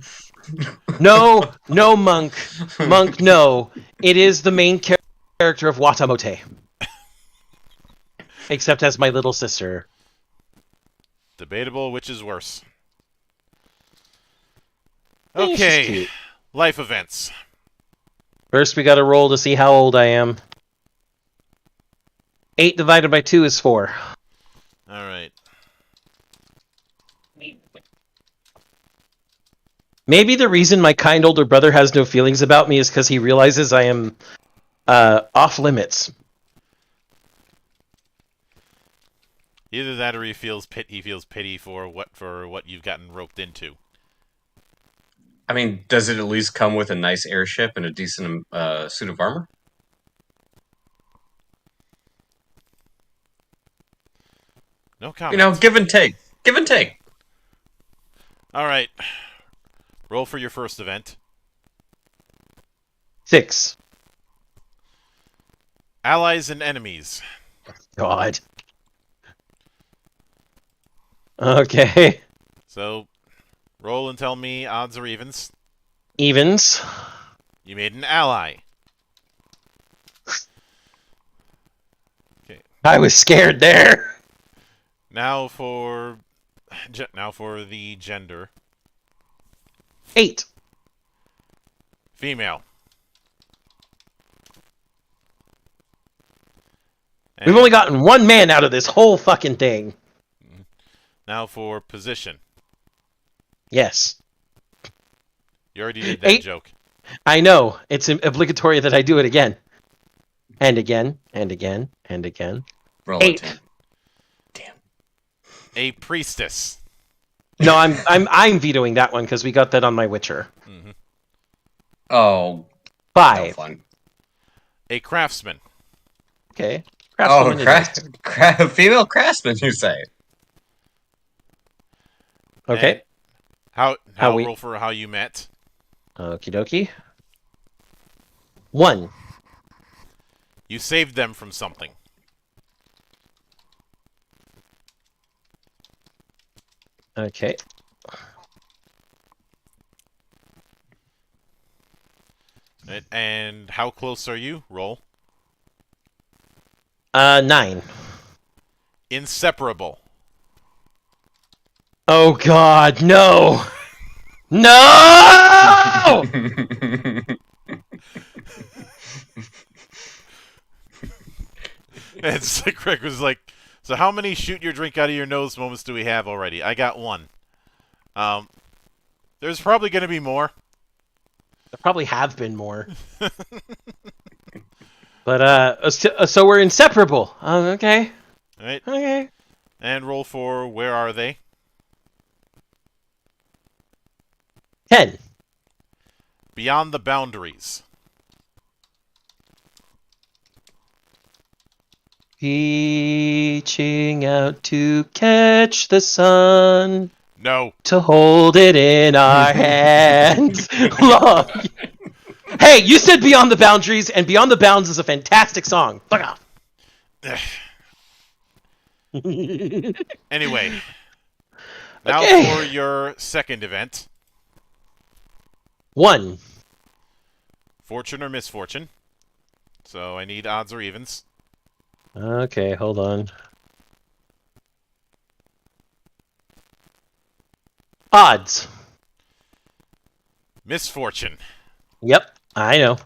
No, no, Monk. Monk, no. It is the main character of Watamote. Except as my little sister. Debatable which is worse. Eh, she's Okay. cute. Life events. First, we gotta roll to see how old I am. 8 divided by 2 is 4. Alright. Maybe the reason my kind older brother has no feelings about me is because he realizes I am off limits. Either that or he feels pity for what you've gotten roped into. I mean, does it at least come with a nice airship and a decent suit of armor? No comment. You know, give and take. Give and take. Alright. Roll for your first event. 6. Allies and enemies. God. Okay. So, roll and tell me odds or evens. Evens. You made an ally. Okay. I was scared there. Now for the gender. 8. Female. We've only gotten one man out of this whole fucking thing. Now for position. Yes. You already did that 8. joke. I know. It's obligatory that I do it again. And again, and again, and again. Roll 8. a 10. Damn. A priestess. No, I'm vetoing that one because we got that on my Witcher. Mm-hmm. Oh, no 5. fun. A craftsman. Okay. Oh, Craftswoman it is. female craftsman, you say? Okay. And how we- roll for how you met. Okie dokie. 1. You saved them from something. Okay. Right, and how close are you? Roll. 9. Inseparable. Oh God, no! No! And Greg was like, so how many shoot your drink out of your nose moments do we have already? I got 1. There's probably going to be more. There probably have been more. But, so we're inseparable. Okay. Right? Okay. And roll for where are they? 10. Beyond the boundaries. Reaching out to catch the sun, No. to hold it in our hands. Long. Hey, you said Beyond the Boundaries, and Beyond the Bounds is a fantastic song. Fuck off. Anyway. Now Okay. for your second event. 1. Fortune or misfortune. So I need odds or evens. Okay, hold on. Odds. Misfortune. Yep, I know.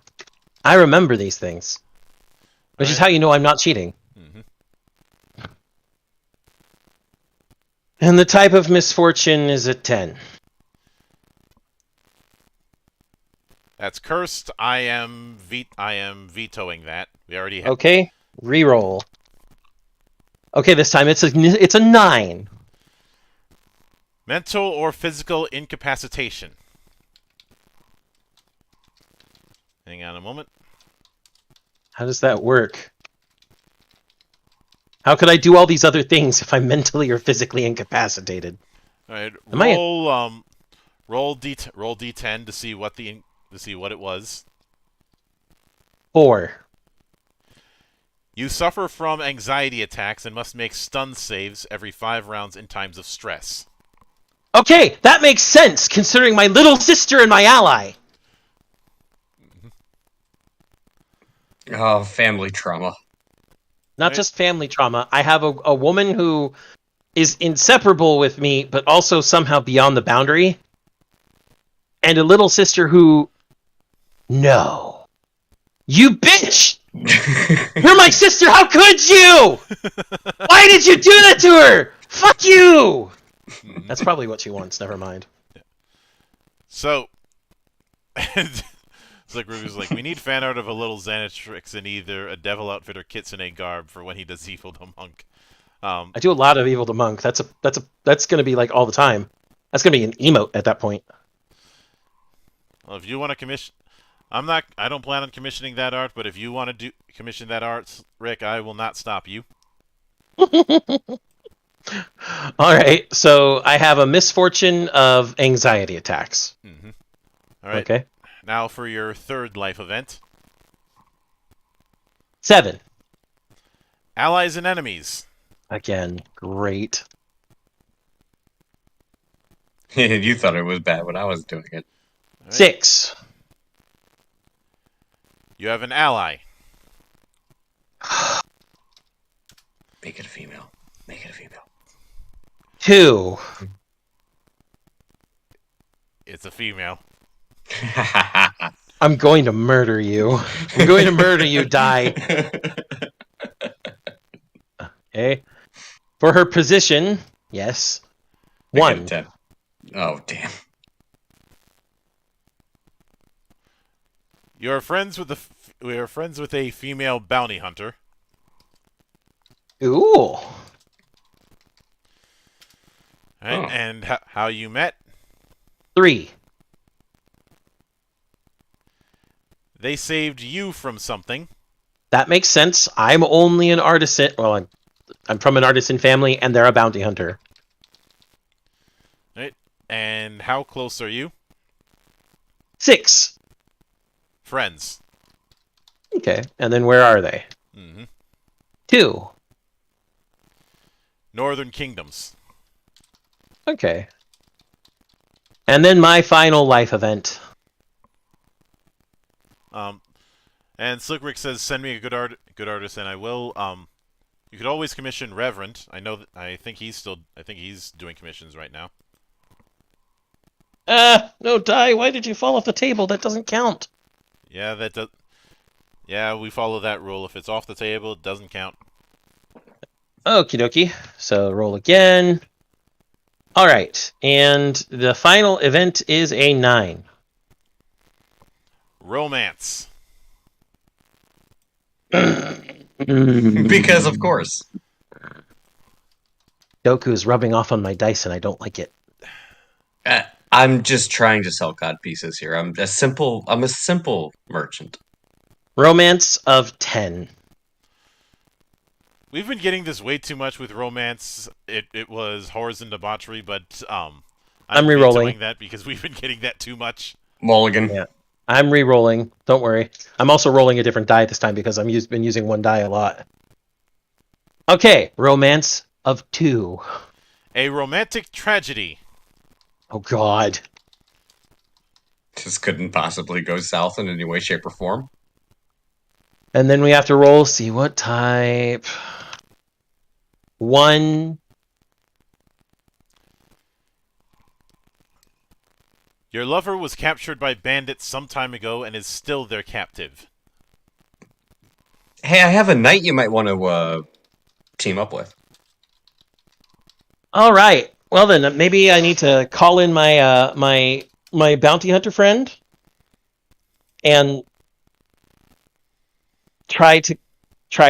I remember these things. Which is Right. how you know I'm not cheating. Mm-hmm. And the type of misfortune is a 10. That's cursed. I am vetoing that. We already have. Okay, reroll. Okay, this time it's a 9. Mental or physical incapacitation. Hang on a moment. How does that work? How could I do all these other things if I'm mentally or physically incapacitated? All right, Am I- roll d10 to see what it was. 4. You suffer from anxiety attacks and must make stun saves every 5 rounds in times of stress. Okay, that makes sense considering my little sister and my ally. Oh, family trauma. Not Right. just family trauma. I have a woman who is inseparable with me, but also somehow beyond the boundary. And a little sister who... No. You bitch! You're my sister! How could you? Why did you do that to her? Fuck you! That's probably what she wants. Never mind. So, Slick was like, we need fan art of a little Xanatrix in either a devil outfit or kitsune garb for when he does Evil the Monk. I do a lot of Evil the Monk. That's gonna be like all the time. That's gonna be an emote at that point. Well, if you want to commission, I don't plan on commissioning that art, but if you want to commission that art, Rick, I will not stop you. All right, so I have a misfortune of anxiety attacks. All right. Okay. Now for your third life event. 7. Allies and enemies. Again, great. You thought it was bad when I was doing it. All right. 6. You have an ally. Make it a female. Make it a female. 2. It's a female. I'm going to murder you. I'm going to murder you, die. Okay. For her position, yes. Make it a 1. 10. Oh, damn. We are friends with a female bounty hunter. Ooh. All right. Oh. And how you met? 3. They saved you from something. That makes sense. I'm only an artisan. Well, I'm from an artisan family, and they're a bounty hunter. Right. And how close are you? 6. Friends. Okay. And then where are they? 2. Northern Kingdoms. Okay. And then my final life event. And Slick Rick says, "Send me a good artist, and I will." You could always commission Reverend. I think he's doing commissions right now. No, Die. Why did you fall off the table? That doesn't count. Yeah, that does. Yeah, we follow that rule. If it's off the table, it doesn't count. Okie dokie. So roll again. All right. And the final event is a 9. Romance. Because, of course. Goku's rubbing off on my dice, and I don't like it. I'm just trying to sell cod pieces here. I'm a simple merchant. Romance of 10. We've been getting this way too much with romance. It was horrors and debauchery, but I'm re-rolling vetoing that because we've been getting that too much. Mulligan. Yeah. I'm re-rolling. Don't worry. I'm also rolling a different die this time because I've been using one die a lot. Okay, romance of 2. A romantic tragedy. Oh God. Just couldn't possibly go south in any way, shape, or form. And then we have to roll, see what type. 1. Your lover was captured by bandits some time ago and is still their captive. Hey, I have a knight you might want to team up with. All right. Well then, maybe I need to call in my my bounty hunter friend and try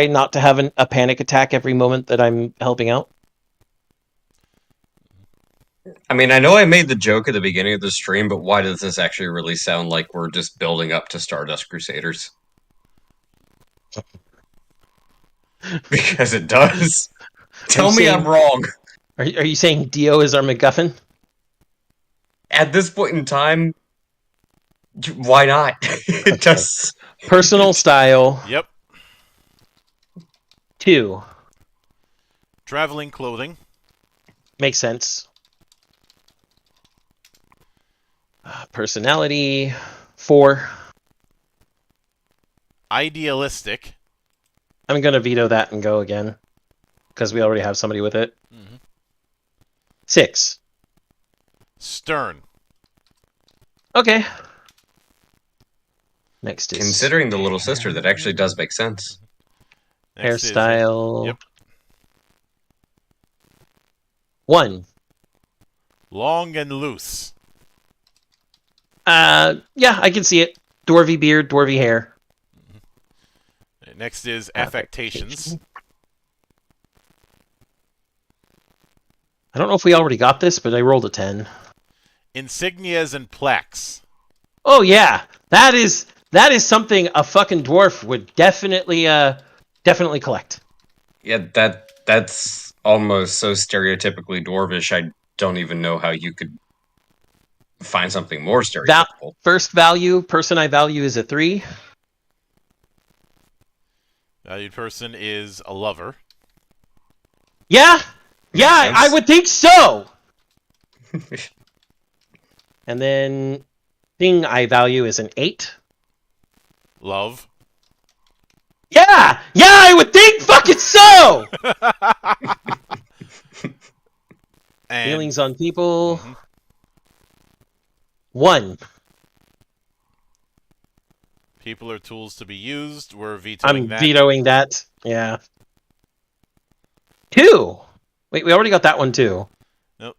not to have a panic attack every moment that I'm helping out. I mean, I know I made the joke at the beginning of the stream, but why does this actually really sound like we're just building up to Stardust Crusaders? Because it does. Tell me I'm wrong. Are you saying Dio is our MacGuffin? At this point in time, why not? It just Personal style. Yep. 2. Traveling clothing. Makes sense. Personality 4. Idealistic. I'm gonna veto that and go again. Because we already have somebody with it. 6. Stern. Okay. Next is Considering the little sister, that actually does make sense. Next is hairstyle. yep. 1. Long and loose. Yeah, I can see it. Dwarvy beard, dwarvy hair. Next is affectations. I don't know if we already got this, but I rolled a 10. Insignias and plaques. Oh yeah, that is something a fucking dwarf would definitely collect. Yeah, that's almost so stereotypically dwarvish. I don't even know how you could find something more stereotypical. First value, person I value is a 3. Valued person is a lover. Yeah, sense. I would think so. And then thing I value is an 8. Love. Yeah, I would think fucking so. And Feelings on people. 1. people are tools to be used. We're vetoing I'm that. vetoing that. Yeah. 2. Wait, we already got that one too. Nope.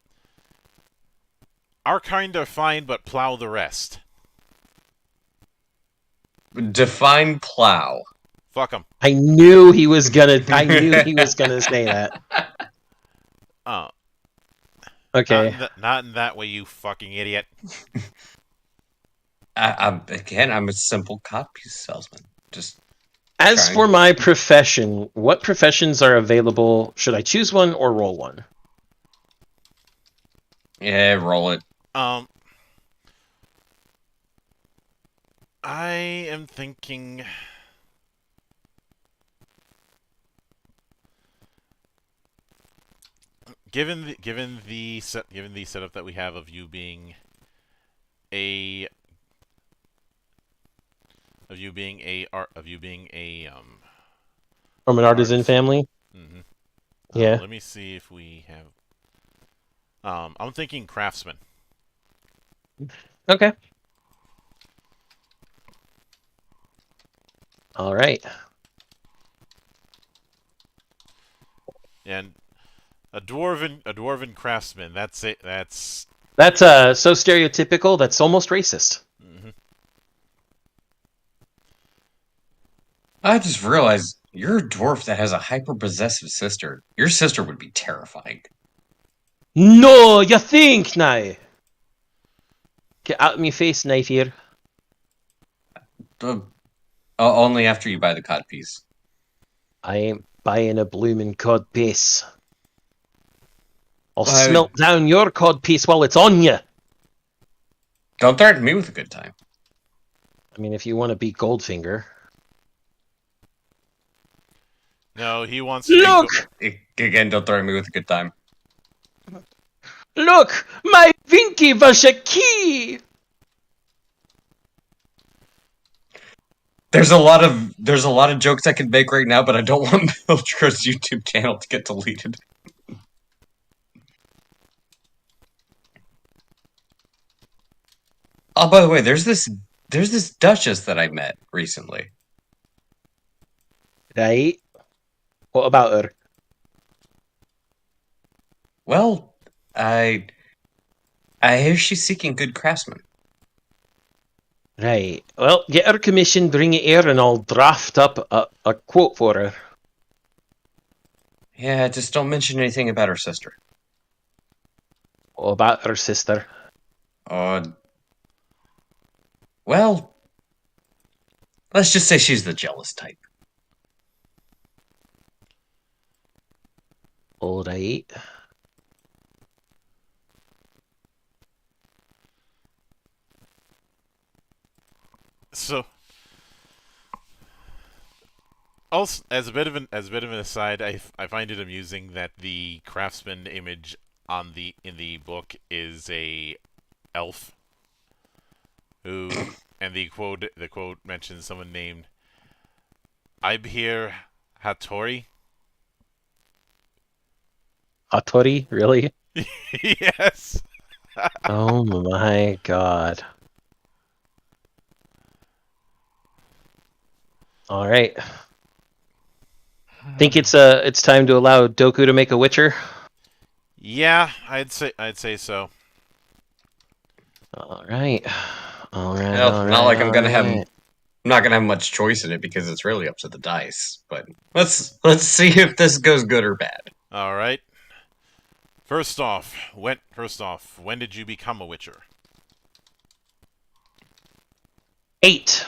Our kind are fine, but plow the rest. Define plow. Fuck them. I knew he was gonna say that. Oh. Okay. Not in that way, you fucking idiot. I'm a simple codpiece salesman. Just As trying. for my profession, what professions are available? Should I choose one or roll one? Yeah, roll it. I am thinking. Given the setup that we have of you being a From an artisan family? Yeah. Let me see if we have. I'm thinking craftsman. Okay. All right. And a dwarven craftsman. That's it. That's so stereotypical. That's almost racist. I just realized you're a dwarf that has a hyper-possessive sister. Your sister would be terrifying. No, you think now? Get out of my face, knife here. Only after you buy the codpiece. I ain't buying a blooming codpiece. I'll Why- smelt down your codpiece while it's on you. Don't threaten me with a good time. I mean, if you want to beat Goldfinger. no. He wants to Look! Again, don't threaten me with a good time. Look! My Vinky was a key! There's a lot of jokes I can make right now, but I don't want Mildred's YouTube channel to get deleted. Oh, by the way, there's this Duchess that I met recently. Right? What about her? Well, I hear she's seeking good craftsmen. Right. Well, get her commission, bring it here, and I'll draft up a quote for her. Yeah, just don't mention anything about her sister. What about her sister? Well, let's just say she's the jealous type. All right. So, also as a bit of an aside, I find it amusing that the craftsman image in the book is a elf who, and the quote mentions someone named I'm here Hattori? Hattori, really? Yes. Oh my god. All right. Think it's time to allow Doku to make a Witcher? Yeah, I'd say so. All right. All right. Well, all not right, like I'm all gonna have. right. I'm not gonna have much choice in it because it's really up to the dice. But let's see if this goes good or bad. All right. First off, when did you become a Witcher? 8.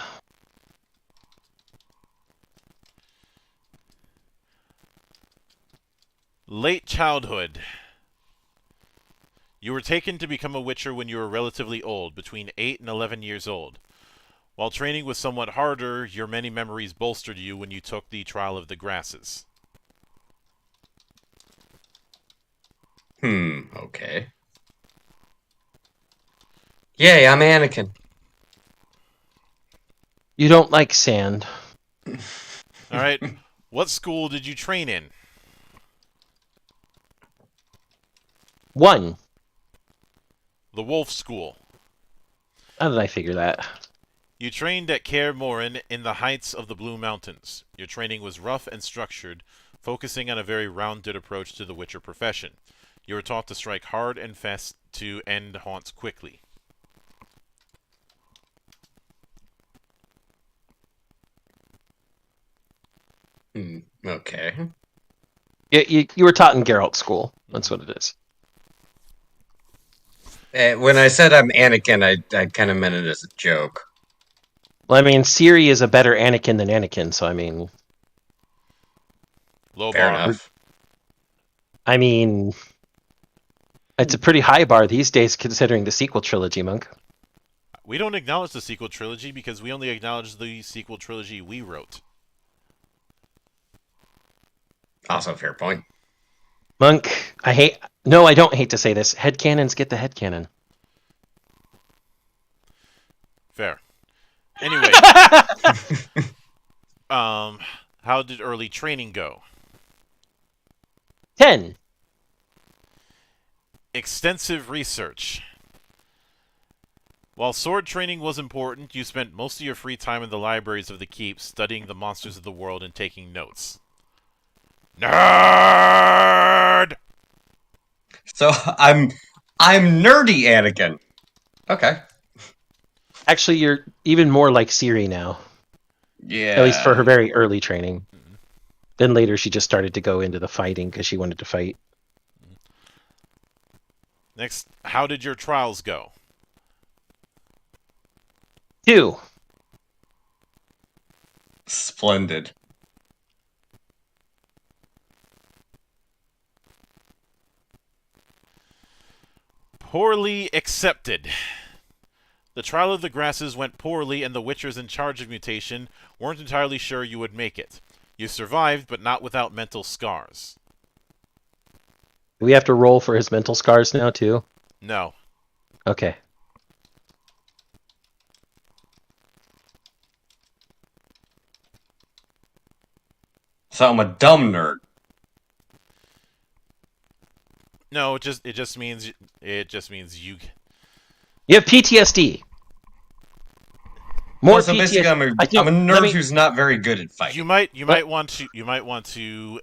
Late childhood. You were taken to become a Witcher when you were relatively old, between 8 and 11 years old. While training was somewhat harder, your many memories bolstered you when you took the Trial of the Grasses. Okay. Yay, I'm Anakin. You don't like sand. Alright, what school did you train in? 1. The Wolf School. How did I figure that? You trained at Kaer Morhen in the heights of the Blue Mountains. Your training was rough and structured, focusing on a very rounded approach to the Witcher profession. You were taught to strike hard and fast to end haunts quickly. Okay. You were taught in Geralt school. That's what it is. When I said I'm Anakin, I kind of meant it as a joke. Well, I mean, Ciri is a better Anakin than Anakin, so I mean... Low Fair bar. enough. I mean... It's a pretty high bar these days, considering the sequel trilogy, Monk. We don't acknowledge the sequel trilogy because we only acknowledge the sequel trilogy we wrote. Also, a fair point. Monk, I hate... No, I don't hate to say this. Headcanons get the headcanon. Fair. Anyway. How did early training go? 10. Extensive research. While sword training was important, you spent most of your free time in the libraries of the keep studying the monsters of the world and taking notes. Nerd! So I'm nerdy Anakin. Okay. Actually, you're even more like Ciri now. Yeah. At least for her very early training. Then later she just started to go into the fighting because she wanted to fight. Next, how did your trials go? 2. Splendid. Poorly accepted. The Trial of the Grasses went poorly and the Witchers in charge of mutation weren't entirely sure you would make it. You survived, but not without mental scars. Do we have to roll for his mental scars now, too? No. Okay. So I'm a dumb nerd. No, it just means you. You have PTSD. More So PTSD. basically, I'm a nerd who's not very good at fighting. You might want to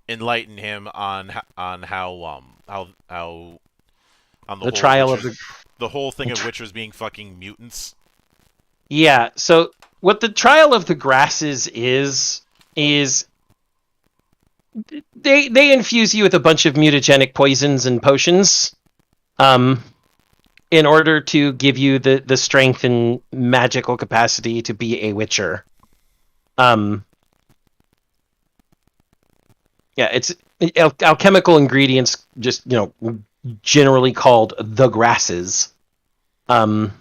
enlighten him on how on the trial of the whole thing of Witchers being fucking mutants. Yeah. So what the trial of the grasses is they infuse you with a bunch of mutagenic poisons and potions, in order to give you the strength and magical capacity to be a Witcher. Yeah, it's alchemical ingredients, just generally called the grasses. Oh,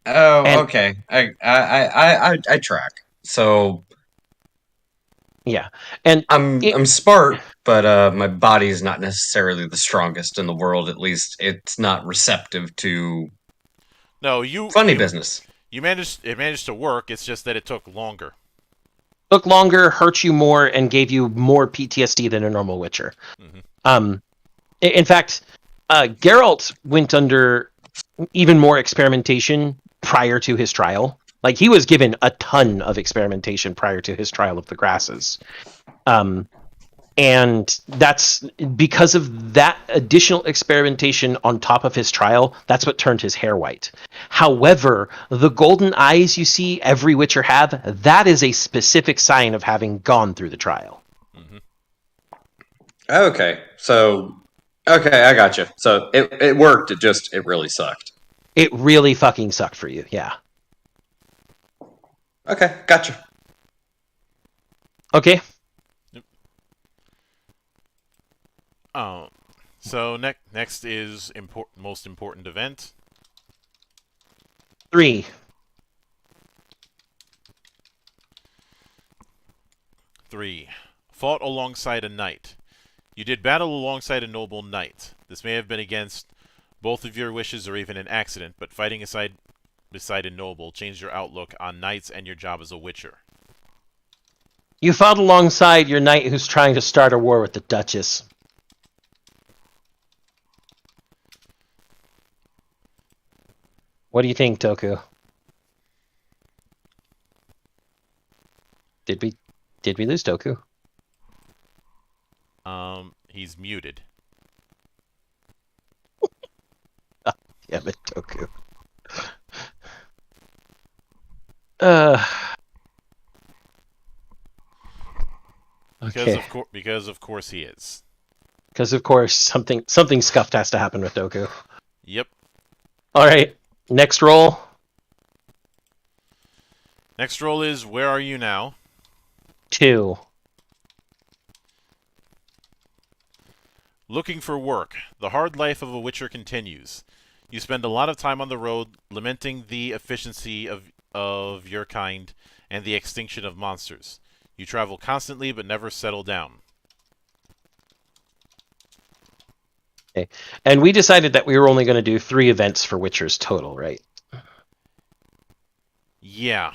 okay. I track. So yeah, and I'm smart, but my body is not necessarily the strongest in the world. At least it's not receptive to No, business. It managed to work. It's just that it took longer. took longer, hurt you more, and gave you more PTSD than a normal Witcher. In fact, Geralt went under even more experimentation prior to his trial. Like, he was given a ton of experimentation prior to his trial of the Grasses. And that's because of that additional experimentation on top of his trial, that's what turned his hair white. However, the golden eyes you see every Witcher have, that is a specific sign of having gone through the trial. Okay, I gotcha. So it worked, it really sucked. It really fucking sucked for you, yeah. Okay, gotcha. Okay. Oh, so next is most important event. 3. 3. Fought alongside a knight. You did battle alongside a noble knight. This may have been against both of your wishes or even an accident, but fighting beside a noble changed your outlook on knights and your job as a witcher. You fought alongside your knight who's trying to start a war with the Duchess. What do you think, Toku? Did we lose Toku? He's muted. Damn it, Toku. Okay. Because of course he is. Because of course something scuffed has to happen with Doku. Yep. All right. Next roll. Next roll is where are you now? 2. Looking for work. The hard life of a witcher continues. You spend a lot of time on the road lamenting the efficiency of your kind and the extinction of monsters. You travel constantly but never settle down. Okay. And we decided that we were only going to do 3 events for Witchers total, right? Yeah.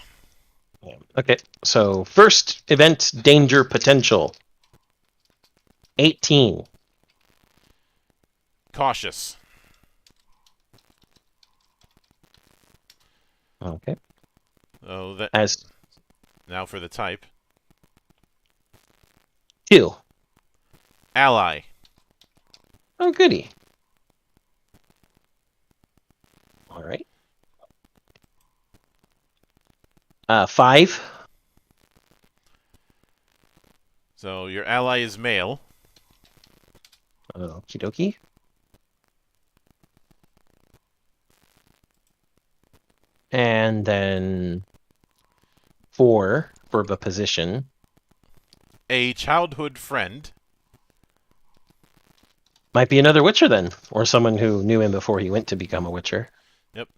Okay. So first event, danger potential. 18. Cautious. Okay. Oh, that. As Now for the type. 2. Ally. Oh, goody. All right. 5. So your ally is male. Okie dokie. And then 4 for the position. A childhood friend. Might be another Witcher then, or someone who knew him before he went to become a Witcher. Yep.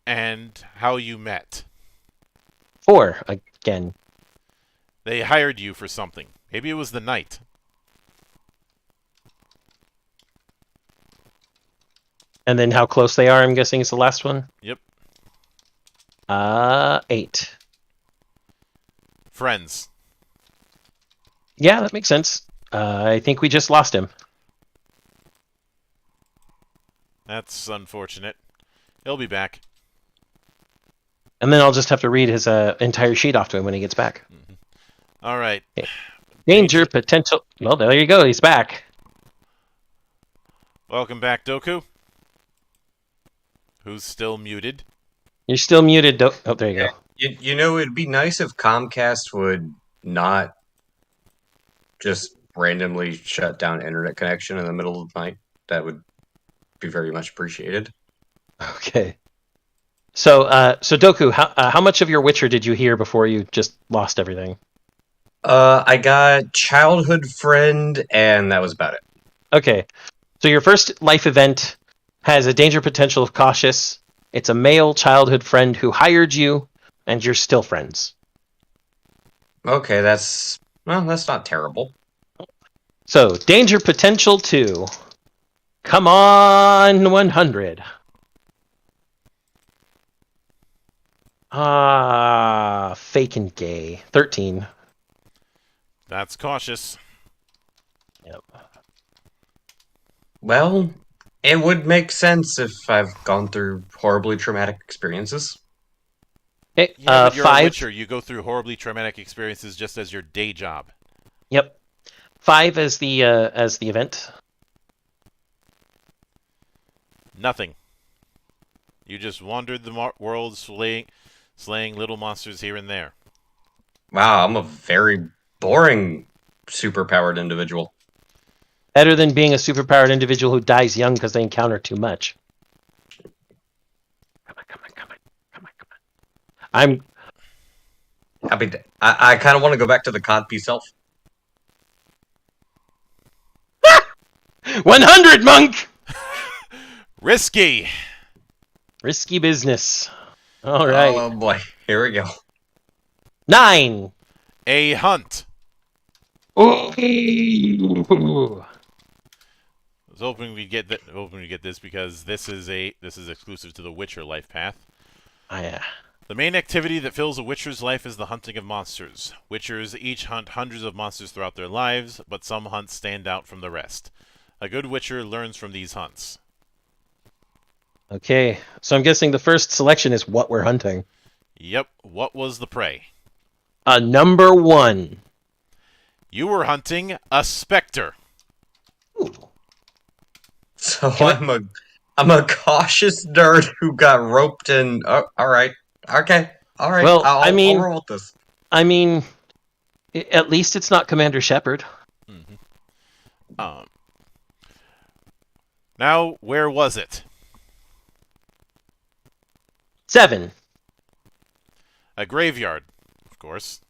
And how you met. 4 again. They hired you for something. Maybe it was the knight. And then how close they are, I'm guessing, is the last one? Yep. 8. Friends. Yeah, that makes sense. I think we just lost him. That's unfortunate. He'll be back. And then I'll just have to read his entire sheet off to him when he gets back. All right. Okay. Danger potential. Well, there you go. He's back. Welcome back, Doku. Who's still muted. You're still muted. Oh, there you go. You know, it'd be nice if Comcast would not just randomly shut down internet connection in the middle of the night. That would be very much appreciated. Okay. So Doku, how much of your Witcher did you hear before you just lost everything? I got childhood friend, and that was about it. Okay. So your first life event has a danger potential of cautious. It's a male childhood friend who hired you, and you're still friends. Okay, that's not terrible. So danger potential 2. Come on, 100. Fake and gay. 13. That's cautious. Yep. Well, it would make sense if I've gone through horribly traumatic experiences. Okay, Yeah, but you're a 5. Witcher. You go through horribly traumatic experiences just as your day job. Yep. 5 as the event. Nothing. You just wandered the world slaying little monsters here and there. Wow, I'm a very boring superpowered individual. Better than being a superpowered individual who dies young because they encounter too much. Come on. I kind of want to go back to the codpiece self. 100, monk! Risky! Risky business. All right. Oh boy, here we go. 9. A hunt. Ooh. I was hoping we'd get this because this is exclusive to the Witcher life path. Oh, yeah. The main activity that fills a Witcher's life is the hunting of monsters. Witchers each hunt hundreds of monsters throughout their lives, but some hunts stand out from the rest. A good Witcher learns from these hunts. Okay, so I'm guessing the first selection is what we're hunting. Yep, what was the prey? Number 1. You were hunting a specter. Ooh. So I'm a cautious nerd who got roped in. Oh, all right, okay, all right. Well, I'll roll with this. I mean, at least it's not Commander Shepard. Mm-hmm. Now, where was it? 7. A graveyard, of course.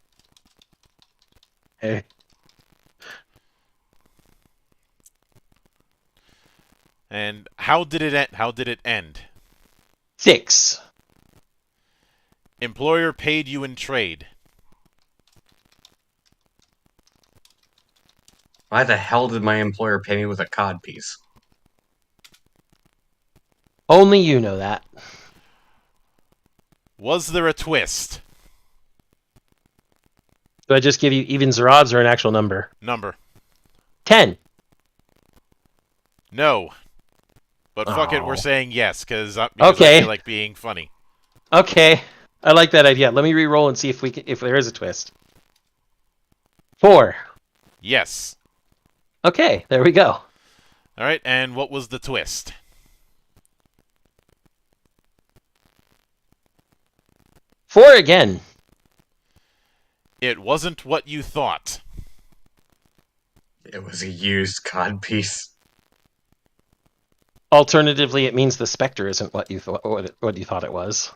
Hey. And how did it end? 6. Employer paid you in trade. Why the hell did my employer pay me with a codpiece? Only you know that. Was there a twist? Do I just give you evens or odds or an actual number? Number. 10. No. But fuck it, we're Oh. saying yes, because I Okay. feel like being funny. Okay, I like that idea. Let me re-roll and see if there is a twist. 4. Yes. Okay, there we go. Alright, and what was the twist? 4 again. It wasn't what you thought. It was a used codpiece. Alternatively, it means the Spectre isn't what you thought what you thought it was.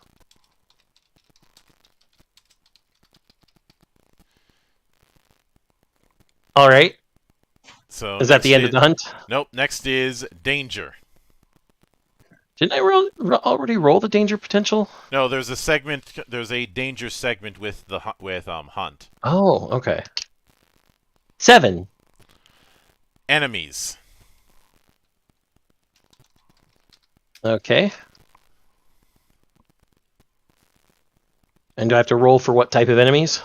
All right. So Is that the end of the hunt? Nope. Next is danger. Didn't I already roll the danger potential? No, there's a segment. There's a danger segment with the hunt. Oh, okay. 7. Enemies. Okay. And do I have to roll for what type of enemies?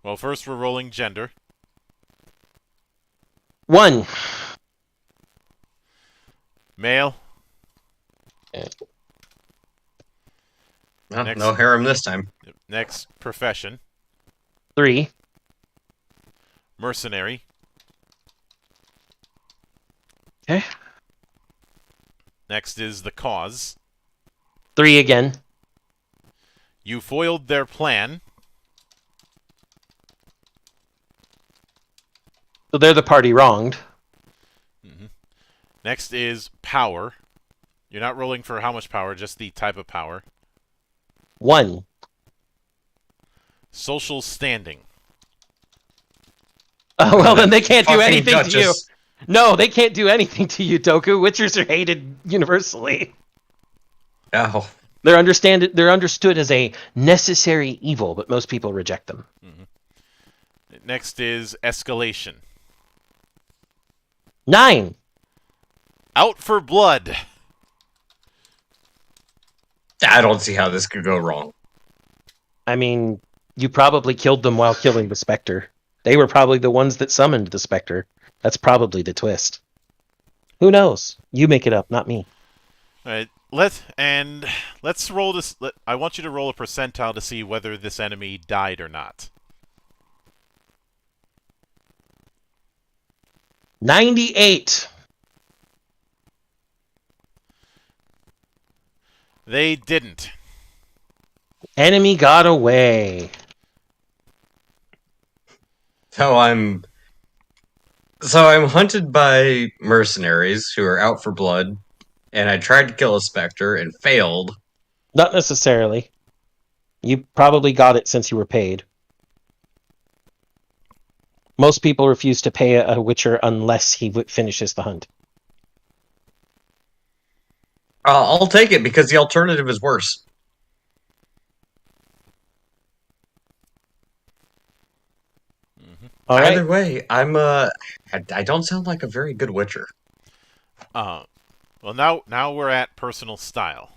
Well, first we're rolling gender. 1. Male. Well, Next. no harem this time. Next, profession. 3. Mercenary. Okay. Next is the cause. 3 again. You foiled their plan. So they're the party wronged. Next is power. You're not rolling for how much power, just the type of power. 1. Social standing. Oh, well, then they can't do Fucking anything to you. Duchess. No, they can't do anything to you, Doku. Witchers are hated universally. Oh, They're understood as a necessary evil, but most people reject them. Next is escalation. 9. Out for blood. I don't see how this could go wrong. I mean, you probably killed them while killing the Spectre. They were probably the ones that summoned the specter. That's probably the twist. Who knows? You make it up, not me. All right, let's roll this. I want you to roll a percentile to see whether this enemy died or not. 98. They didn't. Enemy got away. So I'm hunted by mercenaries who are out for blood, and I tried to kill a specter and failed. Not necessarily. You probably got it since you were paid. Most people refuse to pay a Witcher unless he finishes the hunt. I'll take it because the alternative is worse. All Either right. way, I don't sound like a very good Witcher. Well, now we're at personal style.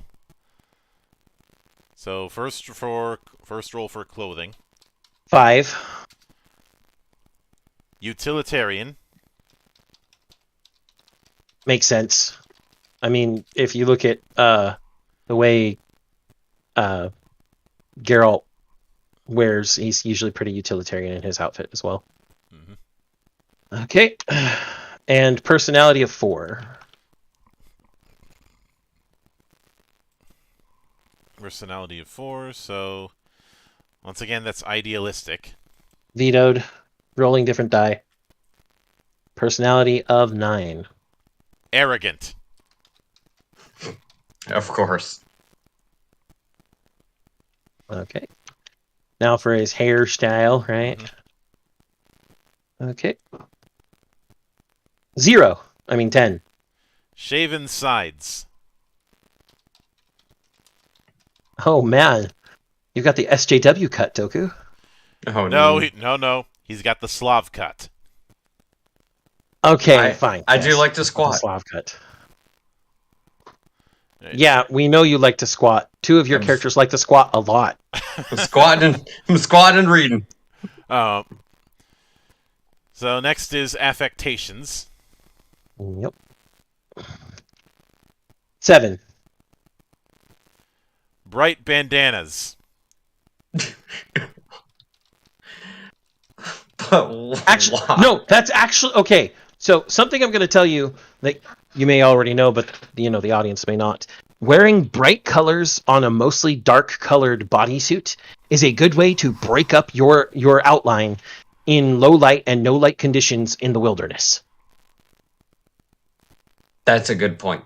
So first roll for clothing. 5. Utilitarian. Makes sense. I mean, if you look at the way Geralt wears, he's usually pretty utilitarian in his outfit as well. Mm-hmm. Okay. And personality of 4. Personality of 4, so once again, that's idealistic. Vetoed. Rolling different die. Personality of 9. Arrogant. Of course. Okay. Now for his hairstyle, right? Mm-hmm. Okay. 0. I mean 10. Shaven sides. Oh man. You've got the SJW cut, Doku. Oh No. He's got the Slav cut. Okay, fine. I yes. do like to The squat. Slav cut. Right. Yeah, we know you like to squat. 2 of your characters like to squat a lot. I'm squatting and reading. So next is affectations. Yep. 7. Bright bandanas. Actually, Wow. no, that's actually okay. So something I'm going to tell you that you may already know, but the audience may not. Wearing bright colors on a mostly dark-colored bodysuit is a good way to break up your outline in low light and no light conditions in the wilderness. That's a good point.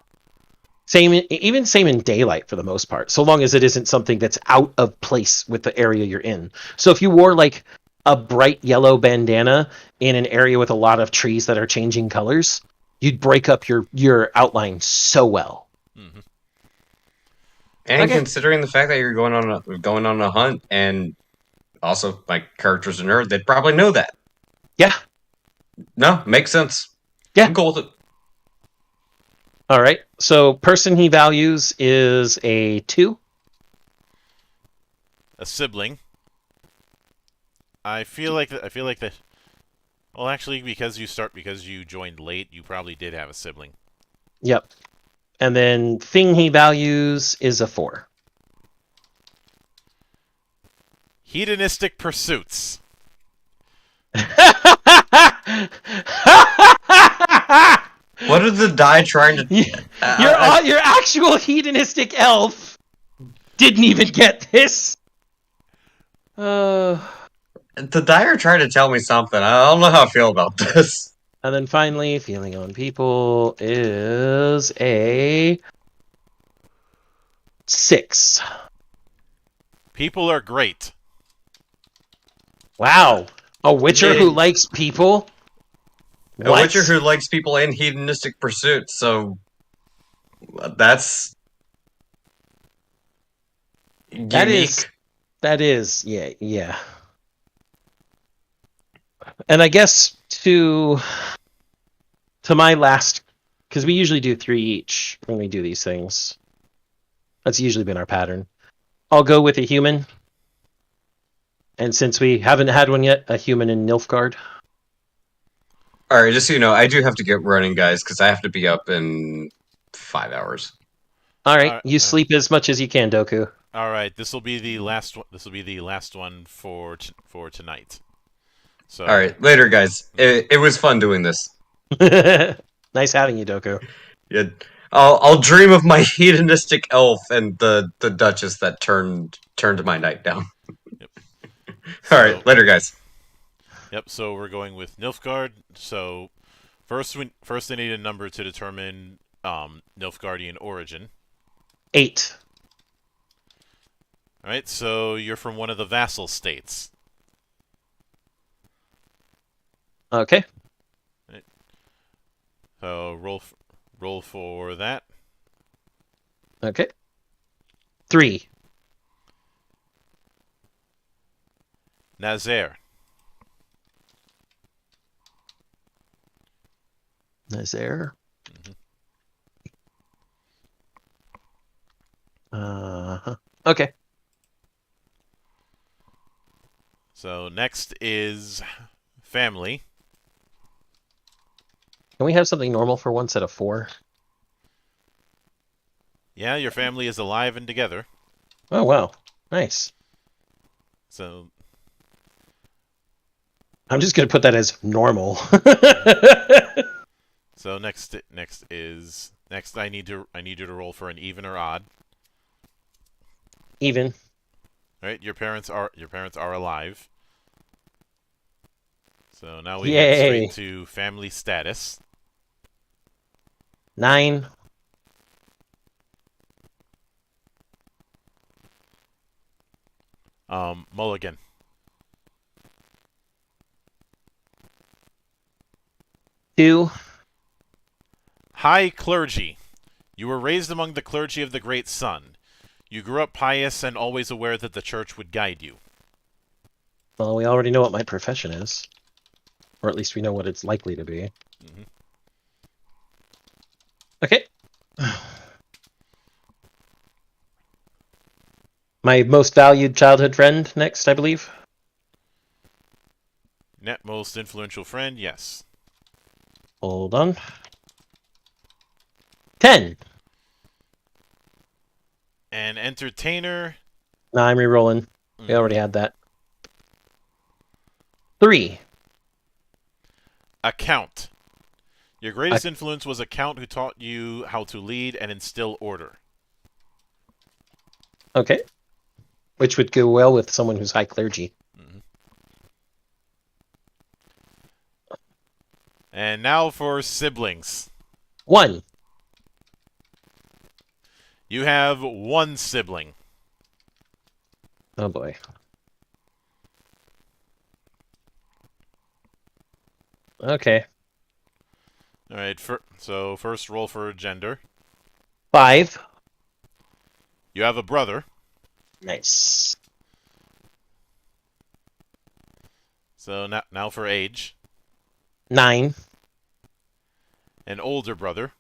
Same in daylight for the most part, so long as it isn't something that's out of place with the area you're in. So if you wore like a bright yellow bandana in an area with a lot of trees that are changing colors, you'd break up your outline so well. Mm-hmm. And Okay. considering the fact that you're going on a hunt, and also my character's a nerd, they'd probably know that. Yeah. No, makes sense. Yeah. I'm cool with it. All right. So person he values is a 2. A sibling. I feel like that. Well, actually, because you joined late, you probably did have a sibling. Yep. And then thing he values is a 4. Hedonistic pursuits. What are the die trying to... Your actual hedonistic elf didn't even get this. The die are trying to tell me something. I don't know how I feel about this. And then finally, feeling on people is a 6. People are great. Wow. A Witcher Yeah. who likes people? A What? Witcher who likes people in hedonistic pursuits, so that's unique. That is, yeah. And I guess to my last, because we usually do 3 each when we do these things. That's usually been our pattern. I'll go with a human. And since we haven't had one yet, a human in Nilfgaard. All right, just so you know, I do have to get running, guys, because I have to be up in 5 hours. All right, All you sleep as much as you can, Doku. All right, this will be the last one. This will be the last one for tonight. So, All right, later, guys. It was fun doing this. Nice having you, Doku. Yeah, I'll dream of my hedonistic elf and the Duchess that turned my night down. Yep. All right, later, guys. Yep. So we're going with Nilfgaard. So first I need a number to determine Nilfgaardian origin. 8. All right. So you're from one of the vassal states. Okay. Right. So roll for that. Okay. 3. Nazaire. Nazaire. Okay. So next is family. Can we have something normal for once out of 4? Yeah, your family is alive and together. Oh, wow. Nice. So I'm just going to put that as normal. so next I need you to roll for an even or odd. Even. All right, your parents are alive. So now we Yay. head straight to family status. 9. Mulligan. Two. High clergy. You were raised among the clergy of the Great Sun. You grew up pious and always aware that the church would guide you. Well, we already know what my profession is. Or at least we know what it's likely to be. Mm-hmm. Okay. My most valued childhood friend next, I believe. Net most influential friend, yes. Hold on. 10. An entertainer. No, I'm re-rolling. We already had that. 3. A count. Your greatest influence was a count who taught you how to lead and instill order. Okay. Which would go well with someone who's high clergy. Mm-hmm. And now for siblings. 1. You have one sibling. Oh boy. Okay. All right. So first roll for gender. 5. You have a brother. Nice. So now for age. 9. An older brother.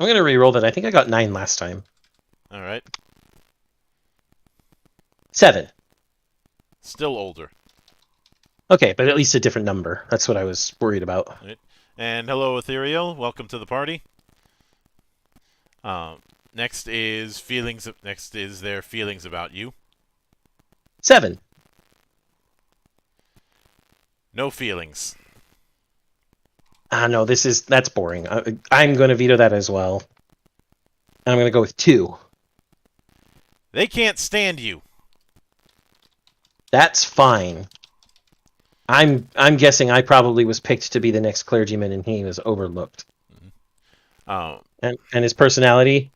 I'm going to re-roll that. I think I got 9 last time. All right. 7. Still older. Okay, but at least a different number. That's what I was worried about. All right. And hello, Ethereal. Welcome to the party. Next is feelings. Next is their feelings about you. 7. No feelings. No, that's boring. I'm going to veto that as well. I'm going to go with 2. They can't stand you. That's fine. I'm guessing I probably was picked to be the next clergyman, and he was overlooked. And his personality?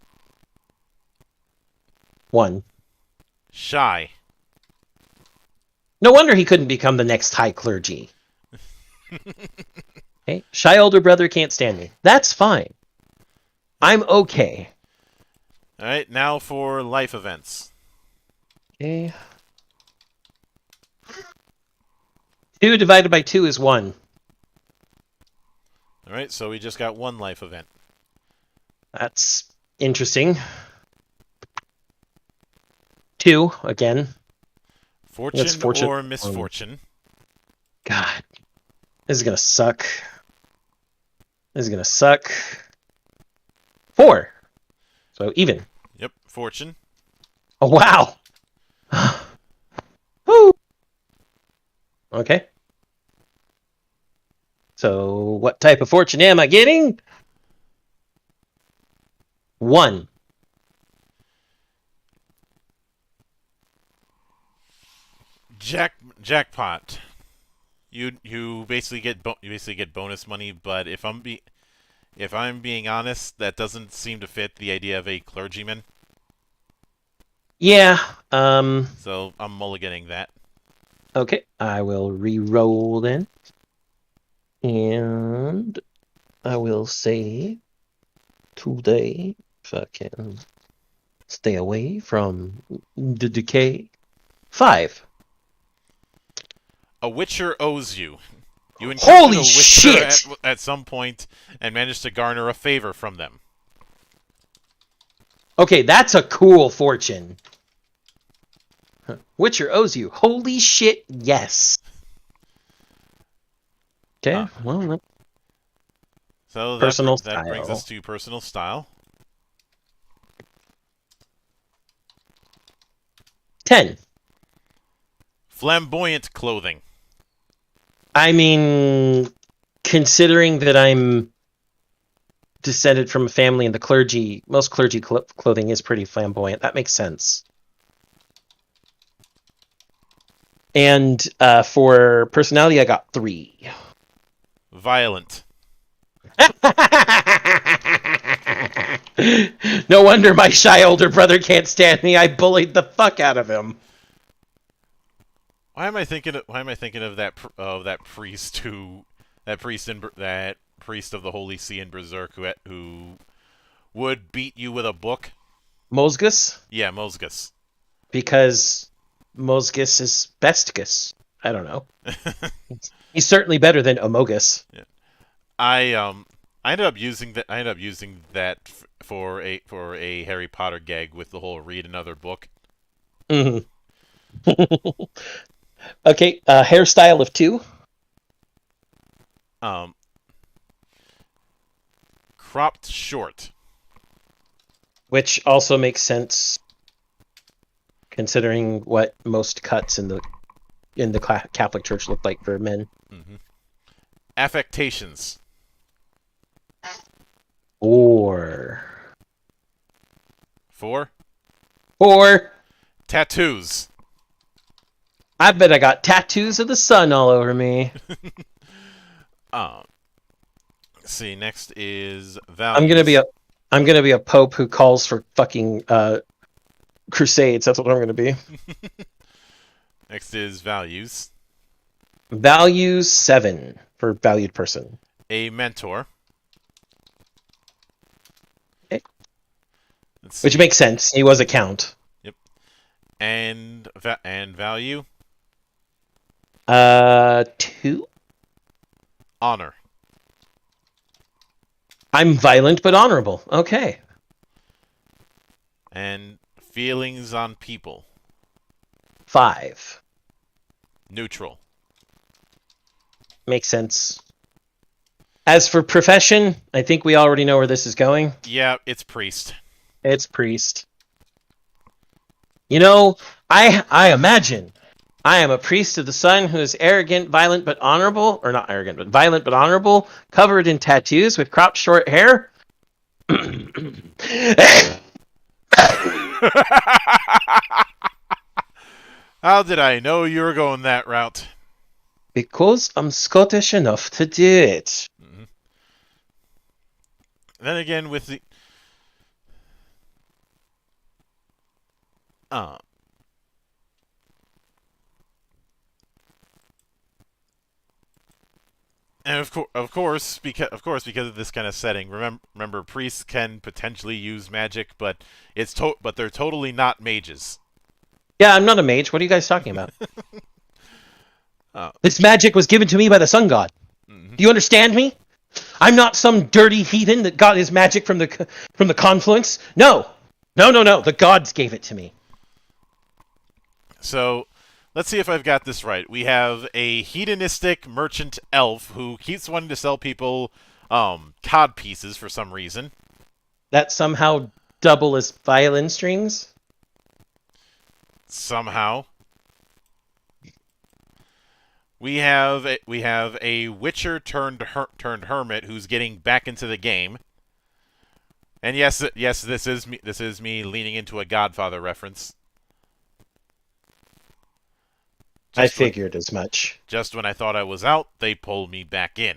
1. Shy. No wonder he couldn't become the next high clergy. Okay? Shy older brother can't stand me. That's fine. I'm okay. All right. Now for life events. Okay. 2 divided by 2 is 1. All right. So we just got one life event. That's interesting. 2 again. Fortune, fortune or misfortune. God. This is gonna suck. This is gonna suck. 4. So even. Yep, fortune. Oh, wow. Woo. Okay. So what type of fortune am I getting? 1. Jackpot. You basically get bonus money, but if I'm being honest, that doesn't seem to fit the idea of a clergyman. Yeah. So I'm mulliganing that. Okay. I will re-roll then. And I will say today, if I can stay away from the decay. 5. A witcher owes you. You Holy encountered a witcher shit! at some point and managed to garner a favor from them. Okay, that's a cool fortune. Witcher owes you. Holy shit, yes. Okay, well, So Personal that brings style. us to personal style. 10. Flamboyant clothing. I mean, considering that I'm descended from a family in the clergy, most clergy clothing is pretty flamboyant. That makes sense. And for personality, I got 3. Violent. No wonder my shy older brother can't stand me. I bullied the fuck out of him. Why am I thinking of that priest of the Holy See in Berserk who would beat you with a book? Mosgus? Yeah, Mosgus. Because Mosgus is Bestgus. I don't know. He's certainly better than Amogus. Yeah. I ended up using that for a Harry Potter gag with the whole read another book. Mm-hmm. Okay, hairstyle of 2. Cropped short. Which also makes sense, considering what most cuts in the Catholic Church look like for men. Mm-hmm. Affectations. 4. 4. 4. Tattoos. I bet I got tattoos of the sun all over me. Let's see. Next is values. I'm gonna be a pope who calls for fucking crusades. That's what I'm gonna be. Next is values. Values 7 for valued person. A mentor. Okay. Let's Which see. makes sense. He was a count. Yep. And value. 2. Honor. I'm violent but honorable. Okay. And feelings on people. 5. Neutral. Makes sense. As for profession, I think we already know where this is going. Yeah, it's priest. It's priest. You know, I imagine I am a priest of the sun who is arrogant, violent, but honorable, or not arrogant, but violent, but honorable, covered in tattoos with cropped short hair. How did I know you were going that route? Because I'm Scottish enough to do it. Mm-hmm. Then again, with the and of course, because of this kind of setting, remember, priests can potentially use magic, but they're totally not mages. Yeah, I'm not a mage. What are you guys talking about? This magic was given to me by the sun god. Mm-hmm. Do you understand me? I'm not some dirty heathen that got his magic from the confluence. No. The gods gave it to me. So, let's see if I've got this right. We have a hedonistic merchant elf who keeps wanting to sell people cod pieces for some reason. That somehow double as violin strings? Somehow. We have a witcher turned hermit who's getting back into the game. And yes, this is me. This is me leaning into a Godfather reference. I figured as much. Just when I thought I was out, they pulled me back in.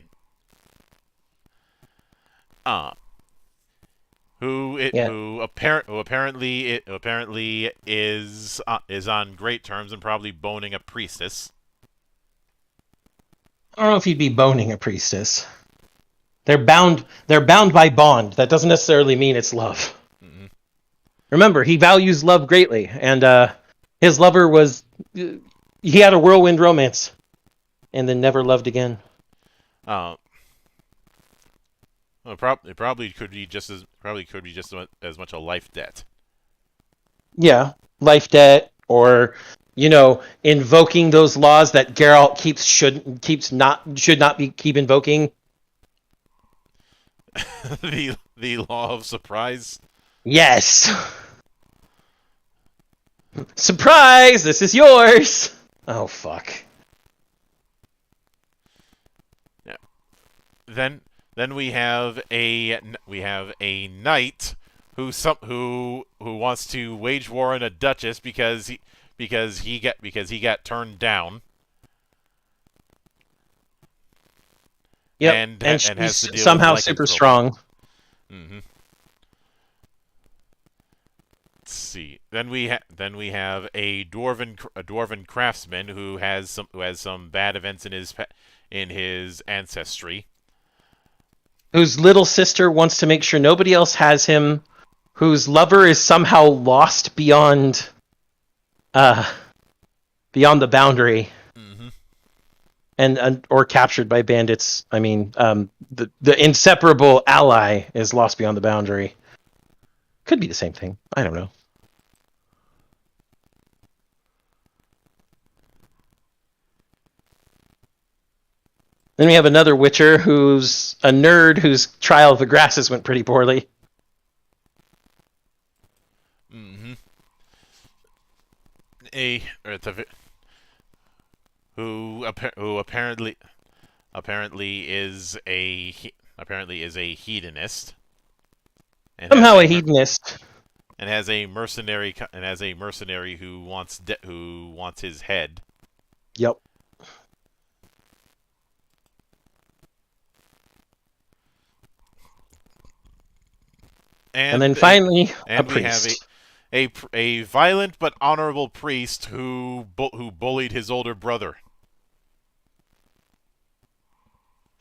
Who apparently is on great terms and probably boning a priestess. I don't know if he'd be boning a priestess. They're bound by bond. That doesn't necessarily mean it's love. Mm-hmm. Remember, he values love greatly, and his lover was he had a whirlwind romance, and then never loved again. Well, it probably could be just as much a life debt. Yeah, life debt, or invoking those laws that Geralt should not keep invoking. the law of surprise. Yes. Surprise! This is yours. Oh fuck. Yeah. Then we have a knight who wants to wage war on a duchess because he got turned down. Yep. And she's has to deal somehow with super lycanthropy. strong. Mm-hmm. Let's see. Then we have a dwarven craftsman who has some bad events in his ancestry. Whose little sister wants to make sure nobody else has him. Whose lover is somehow lost beyond the boundary. Mm-hmm. And or captured by bandits. I mean, the inseparable ally is lost beyond the boundary. Could be the same thing. I don't know. Then we have another Witcher who's a nerd whose trial of the grasses went pretty poorly. Mm-hmm. Who apparently is a hedonist. And Somehow a hedonist. And has a mercenary who wants his head. Yep. And then finally, a priest. We have a violent but honorable priest who bullied his older brother.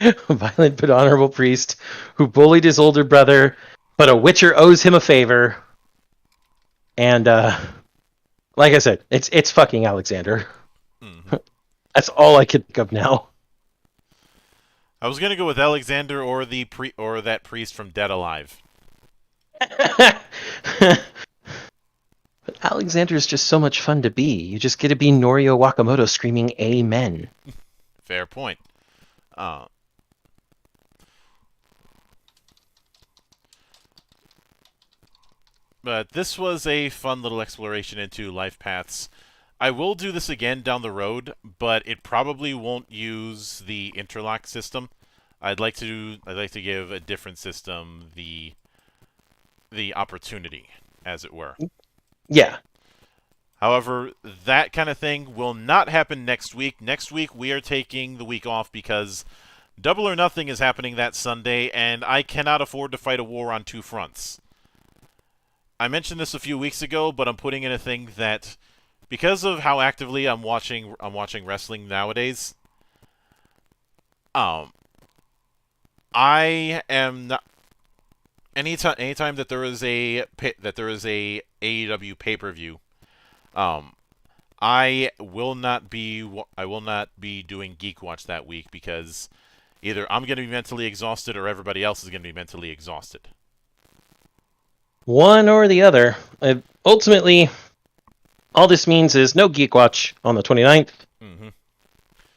A violent but honorable priest who bullied his older brother, but a Witcher owes him a favor. And like I said, it's fucking Alexander. Mm-hmm. That's all I could think of now. I was gonna go with Alexander or that priest from Dead Alive. But Alexander is just so much fun to be. You just get to be Norio Wakamoto screaming "Amen." Fair point. But this was a fun little exploration into life paths. I will do this again down the road, but it probably won't use the interlock system. I'd like to give a different system the opportunity, as it were. Yeah. However, that kind of thing will not happen next week. Next week, we are taking the week off because Double or Nothing is happening that Sunday, and I cannot afford to fight a war on two fronts. I mentioned this a few weeks ago, but I'm putting in a thing that, because of how actively I'm watching wrestling nowadays, I am not. Anytime that there is a AEW pay-per-view, I will not be doing GeekWatch that week because either I'm going to be mentally exhausted or everybody else is going to be mentally exhausted. One or the other. Ultimately, All this means is no Geek Watch on the 29th, Mm-hmm.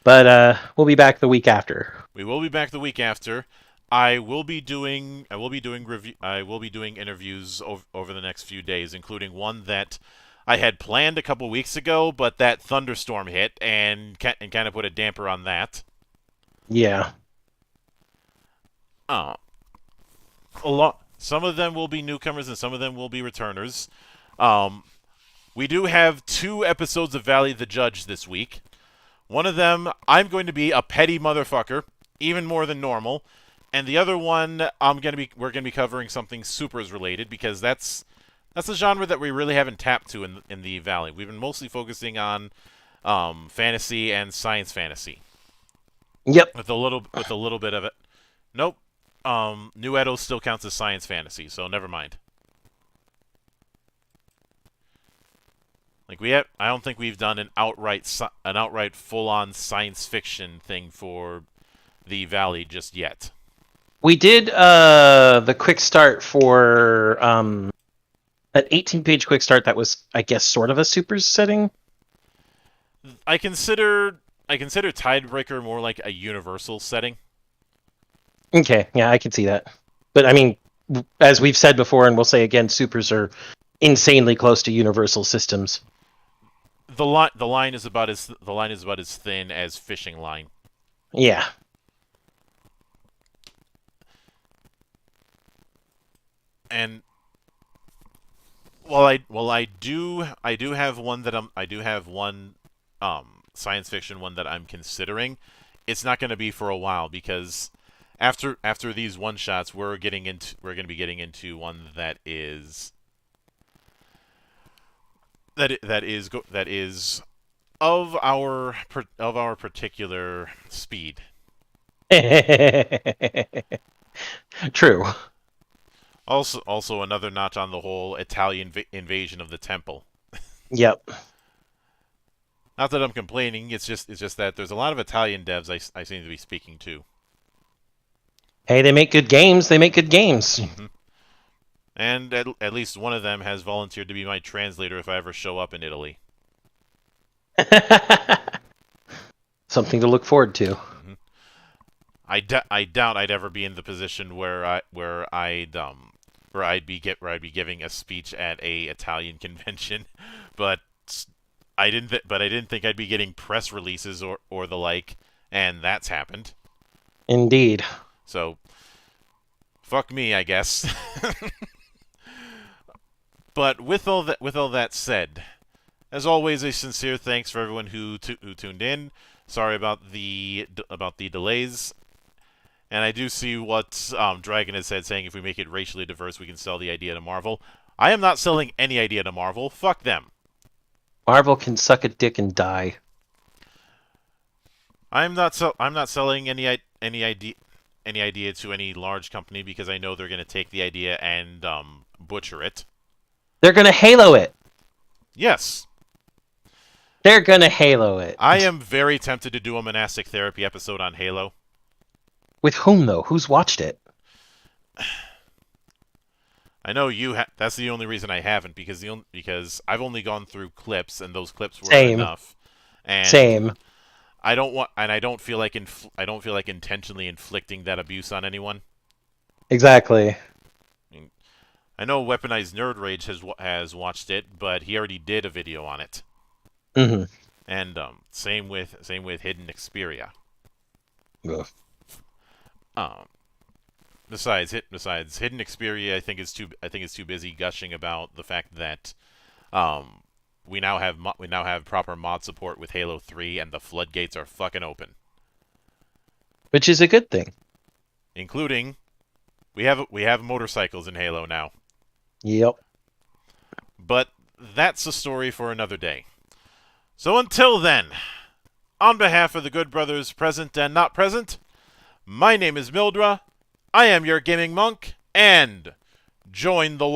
but we'll be back the week after. We will be back the week after. I will be doing interviews over the next few days, including one that I had planned a couple weeks ago, but that thunderstorm hit and kind of put a damper on that. Yeah. A lot. Some of them will be newcomers, and some of them will be returners. We do have 2 episodes of Valley the Judge this week. One of them, I'm going to be a petty motherfucker, even more than normal, and the other one, we're gonna be covering something supers related, because that's a genre that we really haven't tapped to in the Valley. We've been mostly focusing on fantasy and science fantasy. Yep. With a little bit of it. Nope. New Edo still counts as science fantasy, so never mind. Like I don't think we've done an outright full-on science fiction thing for the Valley just yet. We did the quick start for an 18-page quick start that was, I guess, sort of a supers setting. I consider Tidebreaker more like a universal setting. Okay, yeah, I can see that. But I mean, as we've said before, and we'll say again, supers are insanely close to universal systems. The line is about as thin as fishing line. Yeah. And I do have one science fiction one that I'm considering. It's not going to be for a while, because after these one shots, we're going to be getting into one that is of our particular speed. True. Also another notch on the whole Italian invasion of the temple. Yep. Not that I'm complaining, it's just that there's a lot of Italian devs I seem to be speaking to. Hey, they make good games. Mm-hmm. And at least one of them has volunteered to be my translator if I ever show up in Italy. Something to look forward to. Mm-hmm. I doubt I'd ever be in the position where I'd be giving a speech at a Italian convention, but I didn't think I'd be getting press releases or the like, and that's happened. Indeed. So, fuck me, I guess. But with all that said, as always, a sincere thanks for everyone who tuned in. Sorry about the delays. And I do see what Dragon has said, saying if we make it racially diverse, we can sell the idea to Marvel. I am not selling any idea to Marvel. Fuck them. Marvel can suck a dick and die. I'm not selling any idea to any large company, because I know they're going to take the idea and butcher it. They're gonna Halo it. Yes. They're gonna Halo it. I am very tempted to do a monastic therapy episode on Halo. With whom, though? Who's watched it? I know you. That's the only reason I haven't, because I've only gone through clips, and those clips were enough. And Same. I don't feel like intentionally inflicting that abuse on anyone. Exactly. I know Weaponized Nerd Rage has watched it, but he already did a video on it. Mm-hmm. And same with Hidden Xperia. Ugh. Besides Hidden Xperia, I think is too busy gushing about the fact that we now have proper mod support with Halo 3, and the floodgates are fucking open. Which is a good thing. Including, we have motorcycles in Halo now. Yep. But that's a story for another day. So until then, on behalf of the good brothers present and not present, my name is Mildra, I am your gaming monk, and join the